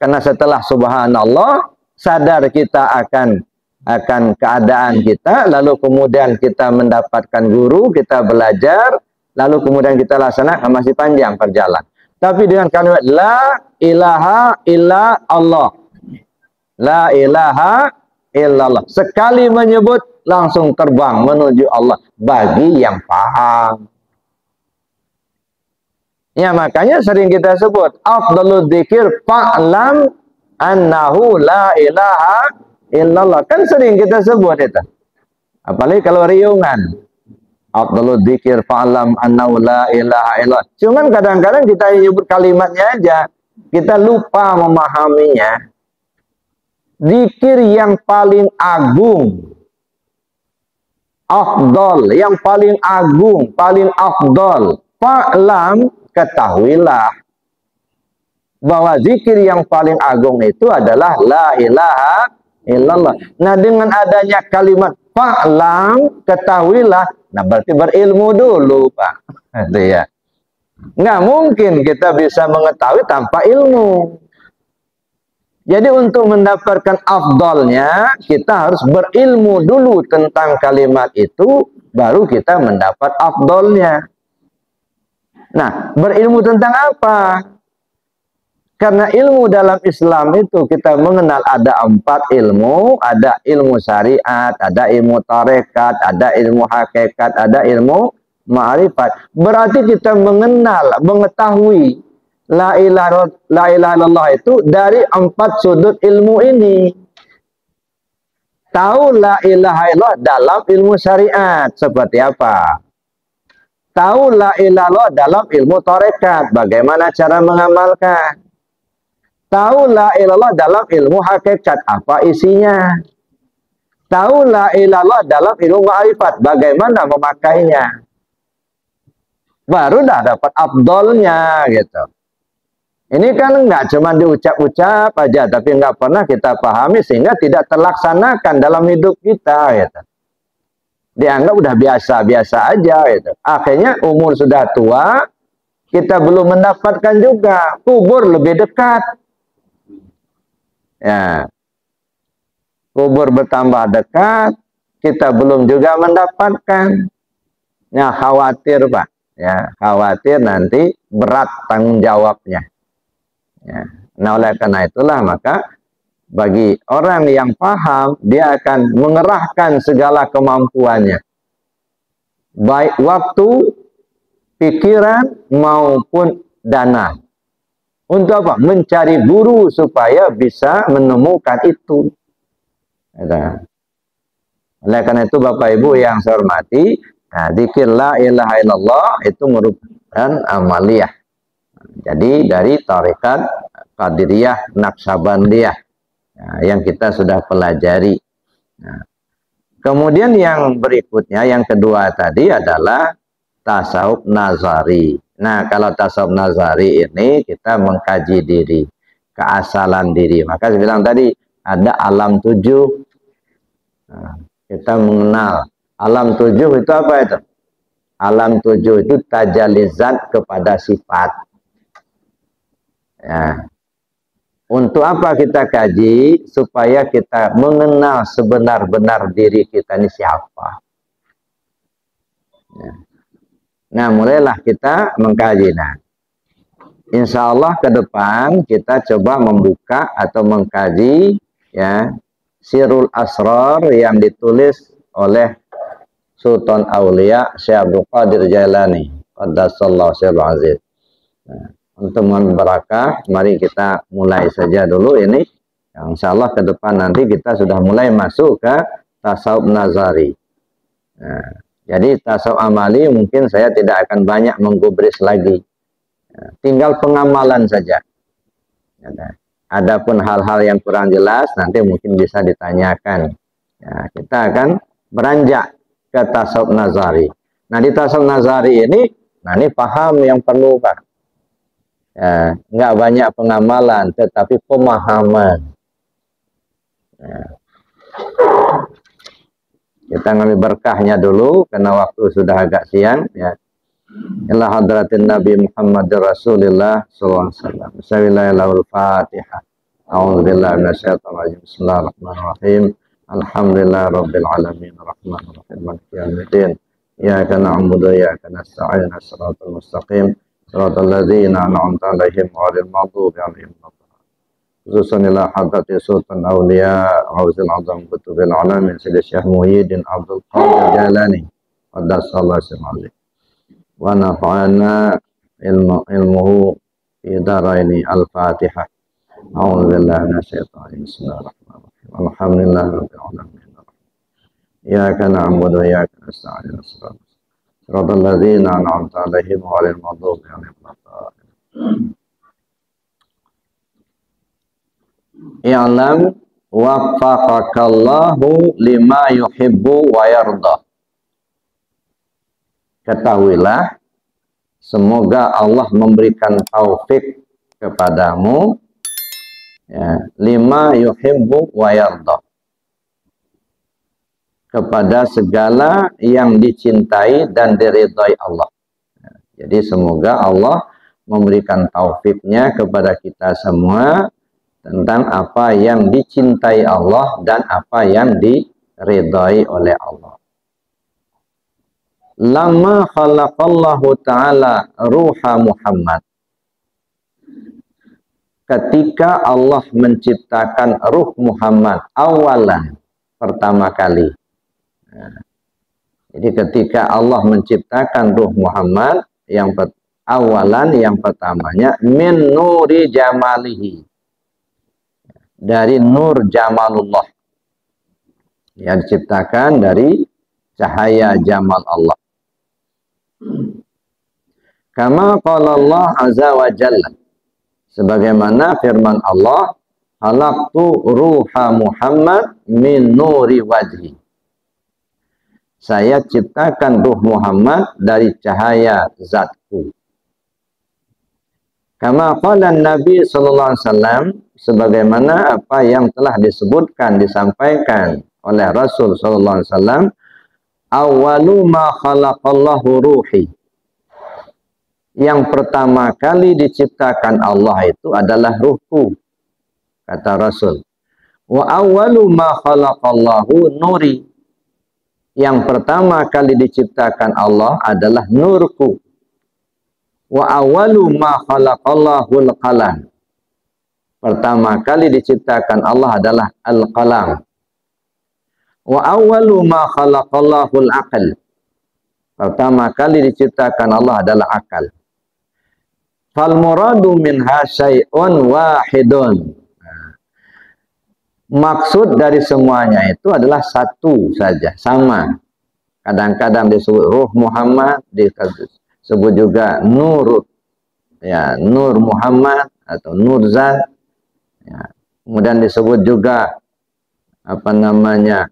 karena setelah subhanallah, sadar kita akan keadaan kita, lalu kemudian kita mendapatkan guru, kita belajar, lalu kemudian kita laksanakan, masih panjang perjalanan. Tapi dengan kalimat la ilaha illa Allah, la ilaha illallah, sekali menyebut langsung terbang menuju Allah bagi yang paham. Ya, makanya sering kita sebut afdalul dzikir fa'lam annahu la ilaha illallah. Kan sering kita sebut itu. Apalagi kalau riungan. Afdalul dzikir fa'lam annahu la ilaha illallah. Cuman kadang-kadang kita nyebut kalimatnya aja, kita lupa memahaminya. Dzikir yang paling agung, afdal, yang paling agung, paling afdal, fa'lam, ketahuilah bahwa zikir yang paling agung itu adalah la ilaha illallah. Nah, dengan adanya kalimat fa'lam, ketahuilah, nah berarti berilmu dulu, Pak. Itu ya. Nggak mungkin kita bisa mengetahui tanpa ilmu. Jadi untuk mendapatkan afdalnya, kita harus berilmu dulu tentang kalimat itu, baru kita mendapat afdalnya. Nah, berilmu tentang apa? Karena ilmu dalam Islam itu kita mengenal ada 4 ilmu, ada ilmu syariat, ada ilmu tarekat, ada ilmu hakikat, ada ilmu ma'rifat. Berarti kita mengenal, mengetahui la ilaha illallah itu dari 4 sudut ilmu ini. Tahu la ilaha illallah dalam ilmu syariat seperti apa? Tahu la ilallah dalam ilmu tarekat, bagaimana cara mengamalkan. Tahu la ilallah dalam ilmu hakikat, apa isinya. Tahu la ilallah dalam ilmu ma'rifat, bagaimana memakainya. Baru dah dapat afdolnya gitu. Ini kan nggak cuma diucap-ucap aja, tapi nggak pernah kita pahami sehingga tidak terlaksanakan dalam hidup kita gitu. Dianggap udah biasa-biasa aja gitu. Akhirnya umur sudah tua, kita belum mendapatkan juga. Kubur lebih dekat. Ya. kubur bertambah dekat, kita belum juga mendapatkan. Ya, khawatir Pak. Ya, khawatir nanti berat tanggung jawabnya. Ya. Nah, oleh karena itulah maka bagi orang yang paham, dia akan mengerahkan segala kemampuannya. Baik waktu, pikiran, maupun dana. Untuk apa? Mencari guru supaya bisa menemukan itu. Oleh karena itu Bapak Ibu yang saya hormati, dzikir la ilaha illallah itu merupakan amaliyah. Jadi dari tarekat Qadiriyah Naqsabandiyah yang kita sudah pelajari. Nah, kemudian yang berikutnya, yang kedua tadi adalah tasawuf nazari. Nah, kalau tasawuf nazari ini kita mengkaji diri, keasalan diri. Maka saya bilang tadi ada alam 7. Nah, kita mengenal alam 7 itu apa itu? Alam 7 itu tajalizat kepada sifat. Ya. Untuk apa kita kaji? Supaya kita mengenal sebenar-benar diri kita ini siapa. Ya. Nah, mulailah kita mengkaji. Nah, insya Allah ke depan kita coba membuka atau mengkaji ya Sirul Asrar yang ditulis oleh Sultan Aulia Syekh Abdul Qadir Jailani. Qaddasallahu sirruhu aziz. Nah, untuk membarakah, mari kita mulai saja dulu ini. Insya Allah ke depan nanti kita sudah mulai masuk ke tasawuf nazari. Nah, jadi tasawuf amali mungkin saya tidak akan banyak menggubris lagi. Nah, tinggal pengamalan saja. Adapun hal-hal yang kurang jelas nanti mungkin bisa ditanyakan. Ya, kita akan beranjak ke tasawuf nazari. Nah, di tasawuf nazari ini, nah ini paham yang perlu Pak. Ya, nggak banyak pengamalan, tetapi pemahaman. Ya. Kita ngambil berkahnya dulu, karena waktu sudah agak siang. Ya. Ila hadratin Nabi Muhammad Rasulullah sallallahu alaihi wasallam. Bismillahirrahmanirrahim. A'udzubillahi minasyaitonir rajim. Bismillahirrahmanirrahim. Alhamdulillah rabbil alamin arrahmanir rahim maliki yaumiddin. Iyyaka na'budu wa iyyaka nasta'in. Shiratal mustaqim. Shiratal ladzina an'amta 'alaihim ghairil maghdubi 'alaihim waladdallin. Khususan ila hadrati Sultan Aulia Ghausul Azam Qutubil Alamin Sayyid Syekh Muhyiddin Abdul Qadir Jailani. Qaddasallahu sirrahu. Wa nafa'ana ilmuhu fi daraini al-Fatihah. A'udzu billahi minasyaitonir rajim. Bismillahirrahmanirrahim. Alhamdulillahirabbil alamin. Iyyaka na'budu wa iyyaka nasta'in. Shiratal ladzina an'amta 'alaihim ghairil maghdubi 'alaihim waladdallin. I'lam waffaqakallahu lima yuhibbu wa yarda. Ketahuilah, semoga Allah memberikan taufik kepadamu ya, lima yuhibbu wa yarda, kepada segala yang dicintai dan diridhai Allah. Jadi semoga Allah memberikan taufiknya kepada kita semua tentang apa yang dicintai Allah dan apa yang diridhai oleh Allah. Lama khalaqallahu ta'ala ruha Muhammad. Ketika Allah menciptakan ruh Muhammad awalan, pertama kali. Jadi ketika Allah menciptakan ruh Muhammad yang awalan, yang pertamanya min nuri jamalihi, dari nur jamalullah, yang diciptakan dari cahaya jamal Allah. Kama qala Allah azza wa jalla, sebagaimana firman Allah, halaqtu ruha Muhammad min nuri wajhi, saya ciptakan ruh Muhammad dari cahaya zatku. Kama qala Nabi sallallahu alaihi wasallam, sebagaimana apa yang telah disebutkan, disampaikan oleh Rasul sallallahu alaihi wasallam, awwalu ma khalaqallahu ruhi, yang pertama kali diciptakan Allah itu adalah ruhku, kata Rasul. Wa awwalu ma khalaqallahu nuri. Yang pertama kali diciptakan Allah adalah nurku. Wa awwalu ma khalaqallahu al-qalam. Pertama kali diciptakan Allah adalah al-qalam. Wa awwalu ma khalaqallahu al-aql. Pertama kali diciptakan Allah adalah akal. Fal muradu minha syai'un wahidun. Maksud dari semuanya itu adalah satu saja, sama. Kadang-kadang disebut Ruh Muhammad, disebut juga Nur, ya, Nur Muhammad atau Nur Zat. Ya. Kemudian disebut juga apa namanya,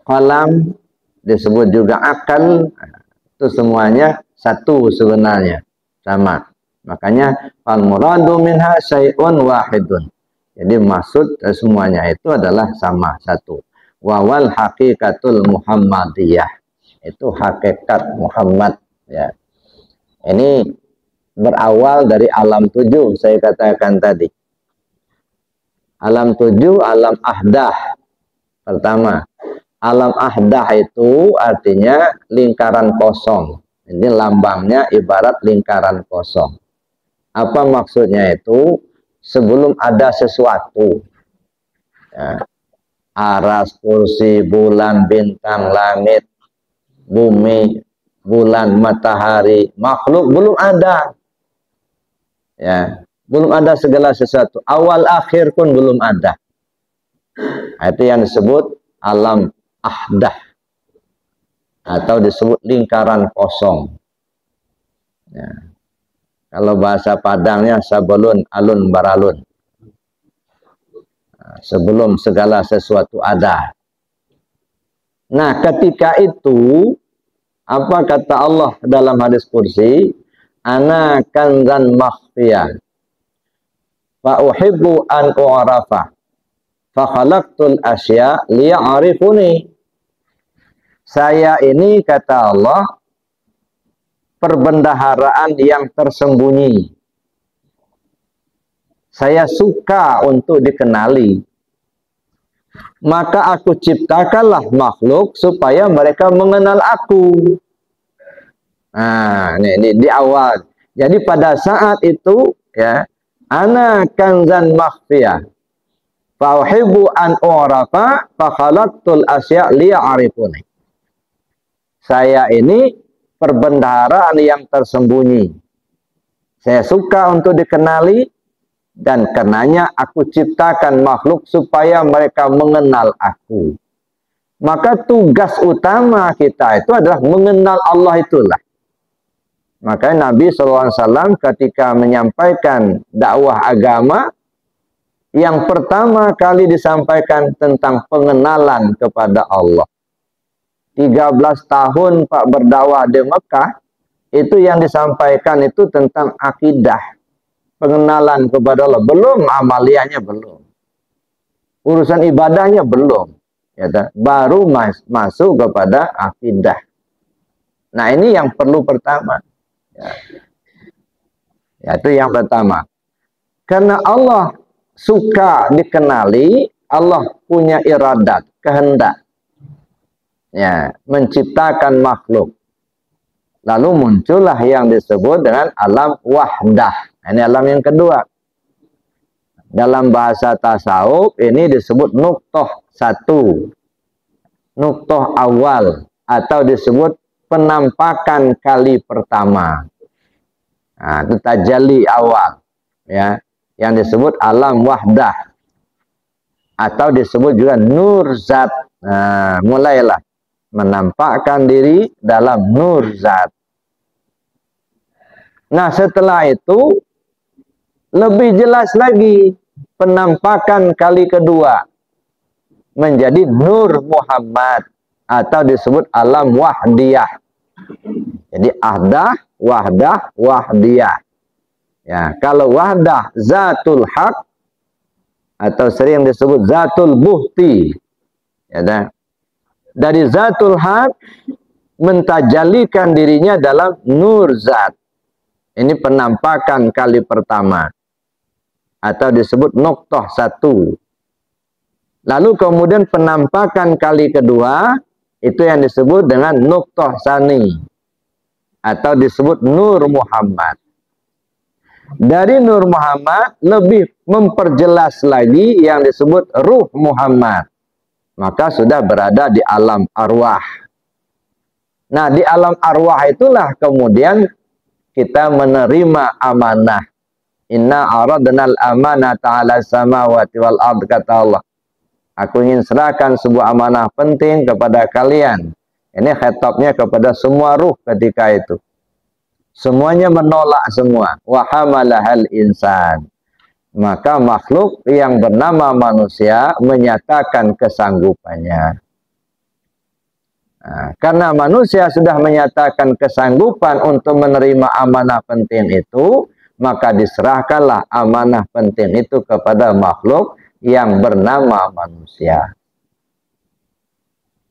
Qalam, disebut juga akal. Itu semuanya satu sebenarnya, sama. Makanya fal muradu minha syai'un wahidun. Jadi maksud semuanya itu adalah sama, satu. Wawal hakikatul Muhammadiyah. Itu hakikat Muhammad, ya. Ini berawal dari alam 7 saya katakan tadi. Alam 7, alam ahdah. Pertama, alam ahdah itu artinya lingkaran kosong. Ini lambangnya ibarat lingkaran kosong. Apa maksudnya itu? Sebelum ada sesuatu, ya, aras, kursi, bulan, bintang, langit, bumi, bulan, matahari, makhluk belum ada, ya, belum ada segala sesuatu. Awal akhir pun belum ada. Itu yang disebut alam ahdah atau disebut lingkaran kosong. Ya. Kalau bahasa Padangnya sabulun alun baralun. Sebelum segala sesuatu ada. Nah, ketika itu apa kata Allah dalam hadis kursi? Ana kanzan makhfiyah. Fa uhibbu an u'rafa. Fa khalaqtul asya liya'rifuni. Saya ini kata Allah perbendaharaan yang tersembunyi. Saya suka untuk dikenali. Maka aku ciptakanlah makhluk supaya mereka mengenal aku. Nah, ini di awal. Jadi pada saat itu, ya, ana kanzan makhfiyah. Fa uhibbu an u'rafa fa khalaqtul asya liya'rifuni. Saya ini perbendaharaan yang tersembunyi. Saya suka untuk dikenali dan karenanya aku ciptakan makhluk supaya mereka mengenal aku. Maka tugas utama kita itu adalah mengenal Allah itulah. Maka Nabi SAW ketika menyampaikan dakwah agama, yang pertama kali disampaikan tentang pengenalan kepada Allah. 13 tahun Pak berdakwah di Mekah, itu yang disampaikan itu tentang akidah, pengenalan kepada Allah. Belum amaliyahnya, belum. Urusan ibadahnya belum. Ya, baru masuk kepada akidah. Nah, ini yang perlu pertama. Ya, itu yang pertama. Karena Allah suka dikenali, Allah punya iradat, kehendak. Ya, menciptakan makhluk. Lalu muncullah yang disebut dengan alam wahdah. Ini alam yang kedua. Dalam bahasa tasawuf ini disebut nuqtoh satu. Nuqtoh awal. Atau disebut penampakan kali pertama. Nah, itu tajalli awal. Ya, yang disebut alam wahdah. Atau disebut juga nur zat. Nah, mulailah menampakkan diri dalam nur zat. Nah, setelah itu lebih jelas lagi penampakan kali kedua menjadi nur Muhammad atau disebut alam wahdiyah. Jadi ahdah, wahdah, wahdiyah. Ya, kalau wahdah zatul haq atau sering disebut zatul buhti. Ya, dah. Dari zatul haq mentajalikan dirinya dalam nur zat. Ini penampakan kali pertama. Atau disebut nuqtah satu. Lalu kemudian penampakan kali kedua, itu yang disebut dengan nuqtah sani, atau disebut Nur Muhammad. Dari Nur Muhammad lebih memperjelas lagi yang disebut Ruh Muhammad. Maka sudah berada di alam arwah. Nah, di alam arwah itulah kemudian kita menerima amanah. Inna aradnal amanata 'ala samawati wal ard, kata Allah. Aku ingin serahkan sebuah amanah penting kepada kalian. Ini khitabnya kepada semua ruh ketika itu. Semuanya menolak semua. Wa hamalahal insan. Maka makhluk yang bernama manusia menyatakan kesanggupannya. Nah, karena manusia sudah menyatakan kesanggupan untuk menerima amanah penting itu, maka diserahkanlah amanah penting itu kepada makhluk yang bernama manusia.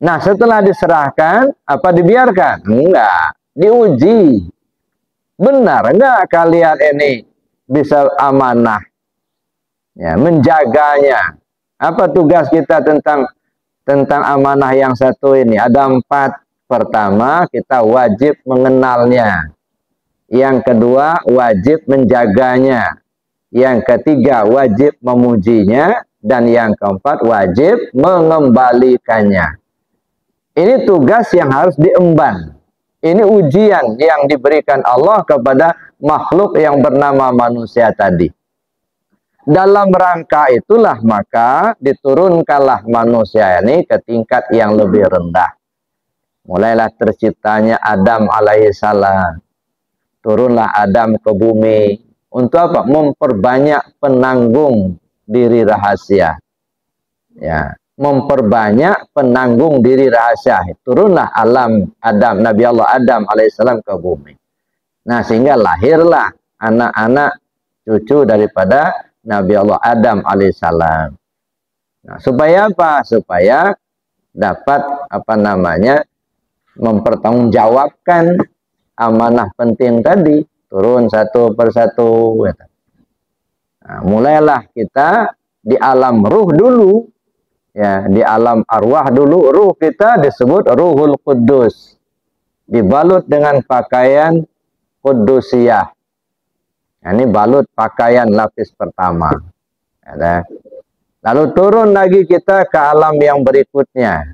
Nah, setelah diserahkan, apa dibiarkan? Enggak, diuji. Benar enggak kalian ini bisa amanah? Ya, menjaganya. Apa tugas kita tentang amanah yang satu ini? Ada 4. Pertama, kita wajib mengenalnya. Yang kedua, wajib menjaganya. Yang ketiga, wajib memujinya. Dan yang keempat, wajib mengembalikannya. Ini tugas yang harus diemban. Ini ujian yang diberikan Allah kepada makhluk yang bernama manusia tadi. Dalam rangka itulah maka diturunkanlah manusia ini ke tingkat yang lebih rendah. Mulailah terciptanya Adam alaihissalam. Turunlah Adam ke bumi. Untuk apa? Memperbanyak penanggung diri rahasia. Ya, memperbanyak penanggung diri rahasia. Turunlah Adam, Nabi Allah Adam alaihissalam ke bumi. Nah, sehingga lahirlah anak-anak cucu daripada Nabi Allah Adam alaihissalam. Nah, supaya apa? Supaya dapat mempertanggungjawabkan amanah penting tadi, turun satu persatu. Nah, mulailah kita di alam ruh dulu, ya, di alam arwah dulu. Ruh kita disebut Ruhul Qudus, dibalut dengan pakaian Qudusiyah. Nah, ini balut pakaian lapis pertama. Ada. Lalu turun lagi kita ke alam yang berikutnya,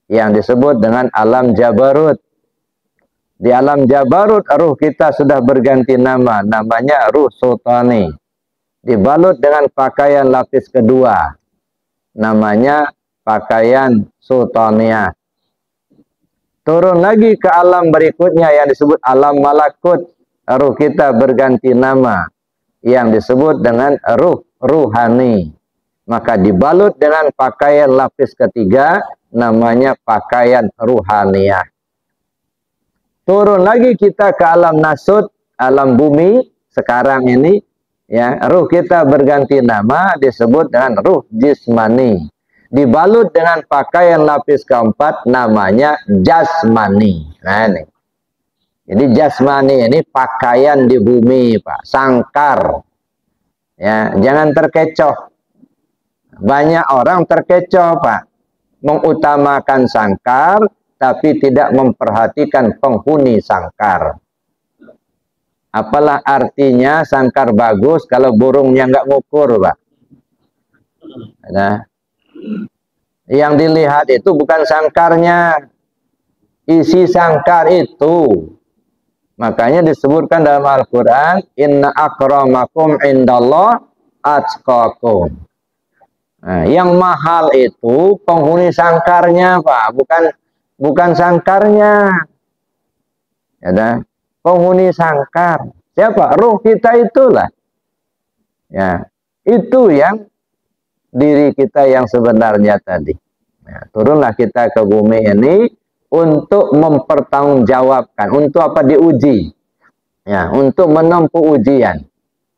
yang disebut dengan alam Jabarut. Di alam Jabarut, ruh kita sudah berganti nama, namanya Ruh Sultani. Dibalut dengan pakaian lapis kedua, namanya pakaian Sultaniyah. Turun lagi ke alam berikutnya yang disebut alam Malakut. Ruh kita berganti nama, yang disebut dengan ruh ruhani. Maka dibalut dengan pakaian lapis ketiga, namanya pakaian ruhaniyah. Turun lagi kita ke alam nasut, alam bumi sekarang ini, ya, ruh kita berganti nama, disebut dengan ruh jismani. Dibalut dengan pakaian lapis keempat, namanya jasmani. Nah, ini. Jadi jasmani ini pakaian di bumi, Pak, sangkar. Ya, jangan terkecoh. Banyak orang terkecoh, Pak, mengutamakan sangkar tapi tidak memperhatikan penghuni sangkar. Apalah artinya sangkar bagus kalau burungnya nggak ngukur, Pak? Nah, yang dilihat itu bukan sangkarnya, isi sangkar itu. Makanya disebutkan dalam Al-Quran, inna akramakum indallah atqakum. Nah, yang mahal itu penghuni sangkarnya, Pak, bukan sangkarnya. Ya, penghuni sangkar. Siapa? Ruh kita itulah. Ya, itu yang diri kita yang sebenarnya tadi. Ya, turunlah kita ke bumi ini untuk mempertanggungjawabkan, untuk apa? Diuji, ya, untuk menempuh ujian.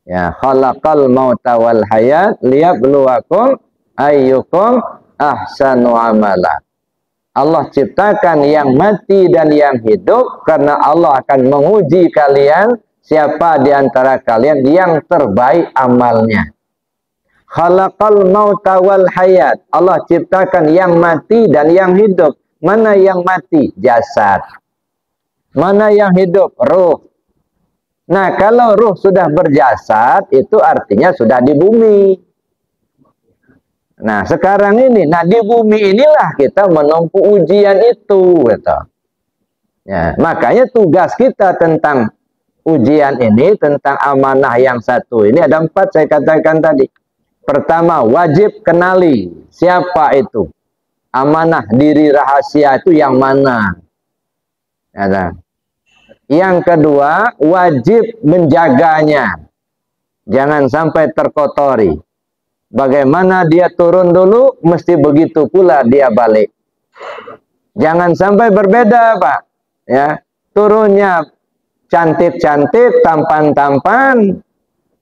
Ya, khalaqal mauta wal hayat liyabluwakum ayyukum ahsanu amala. Allah ciptakan yang mati dan yang hidup karena Allah akan menguji kalian siapa di antara kalian yang terbaik amalnya. Khalaqal mauta wal hayat. Allah ciptakan yang mati dan yang hidup. Mana yang mati? Jasad. Mana yang hidup? Ruh. Nah, kalau ruh sudah berjasad, itu artinya sudah di bumi. Nah, sekarang ini, di bumi inilah kita menempuh ujian itu, gitu. Ya, makanya tugas kita tentang ujian ini, tentang amanah yang satu ini, ada 4 saya katakan tadi. Pertama, wajib kenali siapa itu. Amanah diri rahasia itu yang mana. Ya, yang kedua, wajib menjaganya. Jangan sampai terkotori. Bagaimana dia turun dulu, mesti begitu pula dia balik. Jangan sampai berbeda, Pak. Ya, turunnya cantik-cantik, tampan-tampan,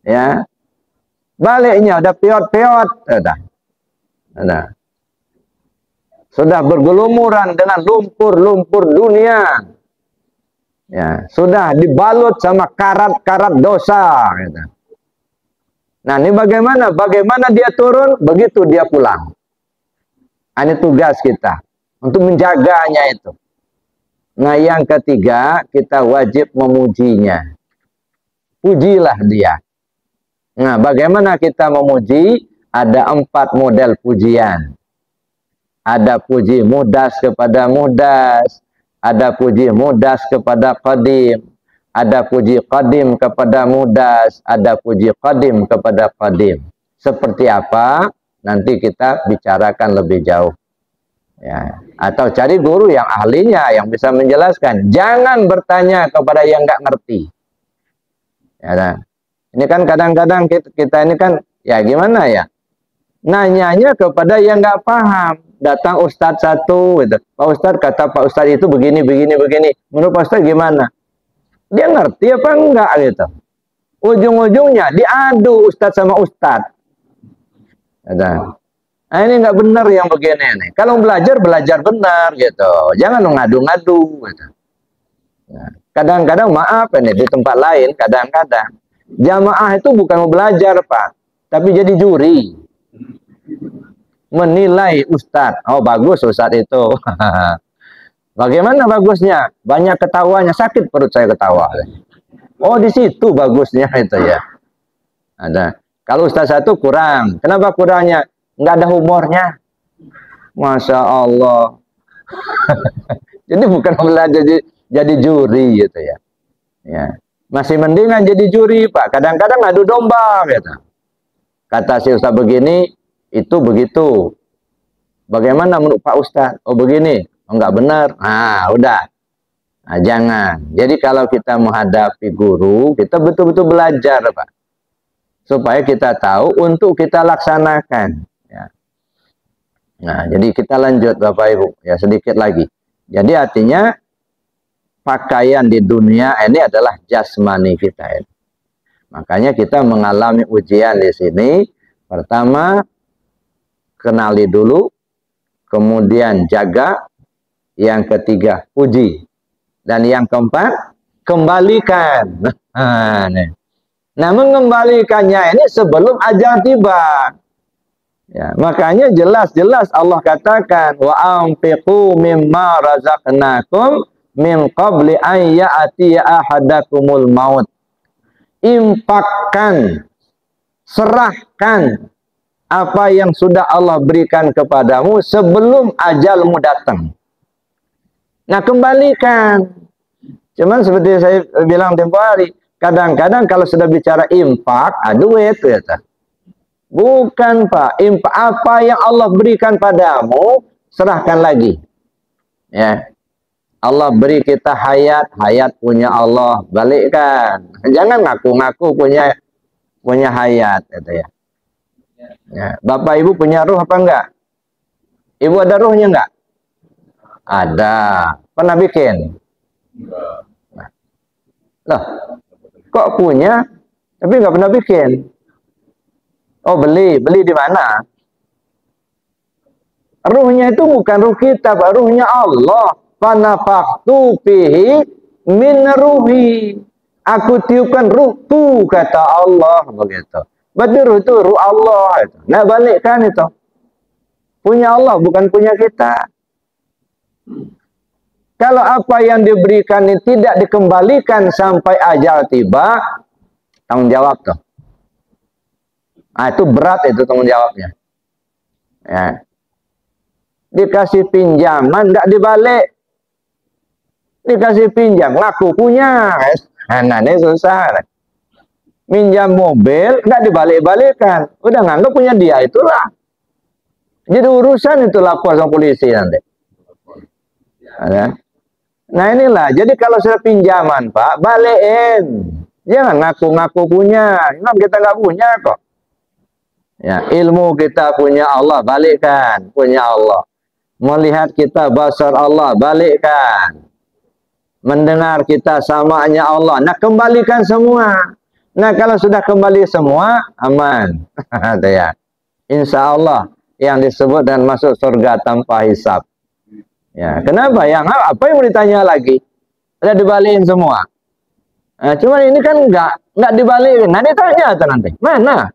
ya. Baliknya udah piot-piot, sudah bergelumuran dengan lumpur-lumpur dunia. Ya, sudah dibalut sama karat-karat dosa, gitu. Nah, ini bagaimana? Bagaimana dia turun, begitu dia pulang. Ini tugas kita untuk menjaganya itu. Nah, yang ketiga, kita wajib memujinya. Pujilah dia. Nah, bagaimana kita memuji? Ada 4 model pujian. Ada puji mudas kepada mudas. Ada puji mudas kepada qadim. Ada puji qadim kepada mudas. Ada puji qadim kepada qadim. Seperti apa? Nanti kita bicarakan lebih jauh. Ya. Atau cari guru yang ahlinya, yang bisa menjelaskan. Jangan bertanya kepada yang nggak ngerti. Ya, nah. Ini kan kadang-kadang kita ini kan, ya gimana ya? Nanyanya kepada yang nggak paham. Datang ustadz satu, gitu. Pak Ustadz, kata Pak Ustadz itu begini, begini, begini. Menurut Pak Ustadz gimana? Dia ngerti apa enggak, gitu. Ujung-ujungnya diadu ustadz sama ustadz. Nah, ini nggak benar yang begini nih. Kalau belajar benar, gitu. Jangan ngadu-ngadu, gitu. Kadang-kadang maaf ini di tempat lain, kadang-kadang jamaah itu bukan mau belajar, Pak, tapi jadi juri. Menilai ustadz. Oh, bagus ustadz itu. Bagaimana bagusnya? Banyak ketawanya, sakit perut saya ketawa. Oh, di situ bagusnya itu ya. Ada. Kalau ustadz satu kurang. Kenapa kurangnya? Nggak ada humornya. Masya Allah. Jadi bukan belajar jadi juri gitu ya. Ya. Masih mendingan jadi juri, Pak. Kadang-kadang ngadu domba gitu. Kata si ustadz begini, itu begitu. Bagaimana menurut Pak Ustadz? Oh begini, oh, enggak benar. Nah, udah. Nah, jangan. Jadi kalau kita menghadapi guru, kita betul-betul belajar, Pak. Supaya kita tahu untuk kita laksanakan. Ya. Nah, jadi kita lanjut, Bapak Ibu. Ya, sedikit lagi. Jadi artinya, pakaian di dunia ini adalah jasmani kita. Ya. Makanya kita mengalami ujian di sini. Pertama, kenali dulu. Kemudian jaga. Yang ketiga, puji. Dan yang keempat, kembalikan. Nah, mengembalikannya ini sebelum ajal tiba. Ya, makanya jelas-jelas Allah katakan, wa anfiqu mimma razaqnakum min qabli an ya'tiya ahadakumul maut. Infakkan, serahkan apa yang sudah Allah berikan kepadamu sebelum ajalmu datang. Nah, kembalikan. Cuman seperti saya bilang tempo hari, kadang-kadang kalau sudah bicara infak, duit ya. Bukan, Pak. Infak apa yang Allah berikan padamu, serahkan lagi. Ya. Allah beri kita hayat, hayat punya Allah, balikkan. Jangan ngaku-ngaku punya hayat gitu ya. Ya, Bapak Ibu punya ruh apa enggak? Ibu ada ruhnya enggak? Ada. Pernah bikin? Nah. Loh, kok punya tapi enggak pernah bikin? Oh, beli di mana? Ruhnya itu bukan ruh kita, Pak. Ruhnya Allah. Fanafaktu fihi min ruhi. Aku tiupkan ruhku, kata Allah begitu. Berturu-turu Allah itu. Nah, balikkan itu. Punya Allah, bukan punya kita. Kalau apa yang diberikan ini tidak dikembalikan sampai ajal tiba, tanggung jawab tuh. Nah, itu berat itu tanggung jawabnya. Ya. Dikasih pinjaman, nggak dibalik. Dikasih pinjam, ngaku punya. Nah, ini susah. Minjam mobil, nggak dibalik-balikan. Udah nganggap punya dia, itulah. Jadi urusan itu lapor sama polisi nanti. Nah inilah, jadi kalau sudah pinjaman Pak, balikin. Jangan ngaku-ngaku punya. Memang kita nggak punya kok. Ya, ilmu kita punya Allah, balikkan. Punya Allah. Melihat kita basar Allah, balikkan. Mendengar kita samanya Allah. Nah, kembalikan semua. Nah, kalau sudah kembali semua, aman. Ya. Insya Allah yang disebut dan masuk surga tanpa hisab. Ya, kenapa? Yang apa yang mau ditanya lagi? Udah dibalikin semua. Nah, cuman ini kan enggak dibalikin. Nah, ditanya nanti. Mana?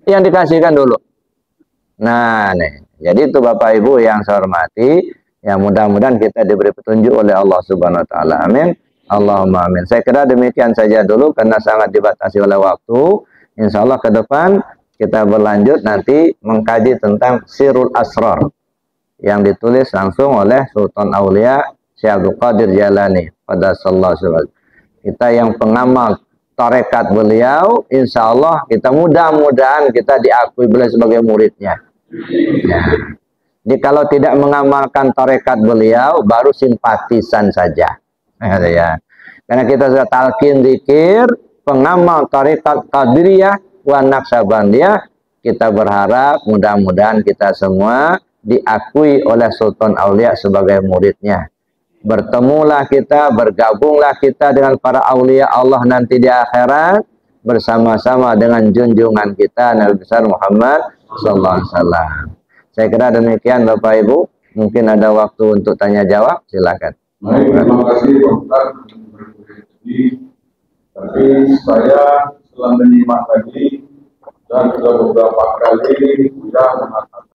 Yang dikasihkan dulu. Nah, nih. Jadi itu Bapak Ibu yang saya hormati, yang mudah-mudahan kita diberi petunjuk oleh Allah Subhanahu wa taala. Amin. Allahumma amin. Saya kira demikian saja dulu karena sangat dibatasi oleh waktu. Insya Allah ke depan kita berlanjut nanti mengkaji tentang Sirul Asrar yang ditulis langsung oleh Sultan Aulia Syekh Abdul Qadir Jalani pada sallallahu alaihi wasallam. Kita yang pengamal tarekat beliau, insya Allah kita mudah-mudahan kita diakui beliau sebagai muridnya. Ya. Jadi kalau tidak mengamalkan tarekat beliau, baru simpatisan saja. Ya. Karena kita sudah talqin zikir, pengamal tarekat Qadiriyah wa Naqsabandiyah, kita berharap mudah-mudahan kita semua diakui oleh Sultan Aulia sebagai muridnya. Bertemulah kita, bergabunglah kita dengan para aulia Allah nanti di akhirat bersama-sama dengan junjungan kita Nabi besar Muhammad sallallahu alaihi wasallam. Saya kira demikian Bapak Ibu. Mungkin ada waktu untuk tanya jawab, silakan. Baik, terima kasih Pak Ustaz. Tapi saya setelah menyimak tadi dan sudah beberapa kali sudah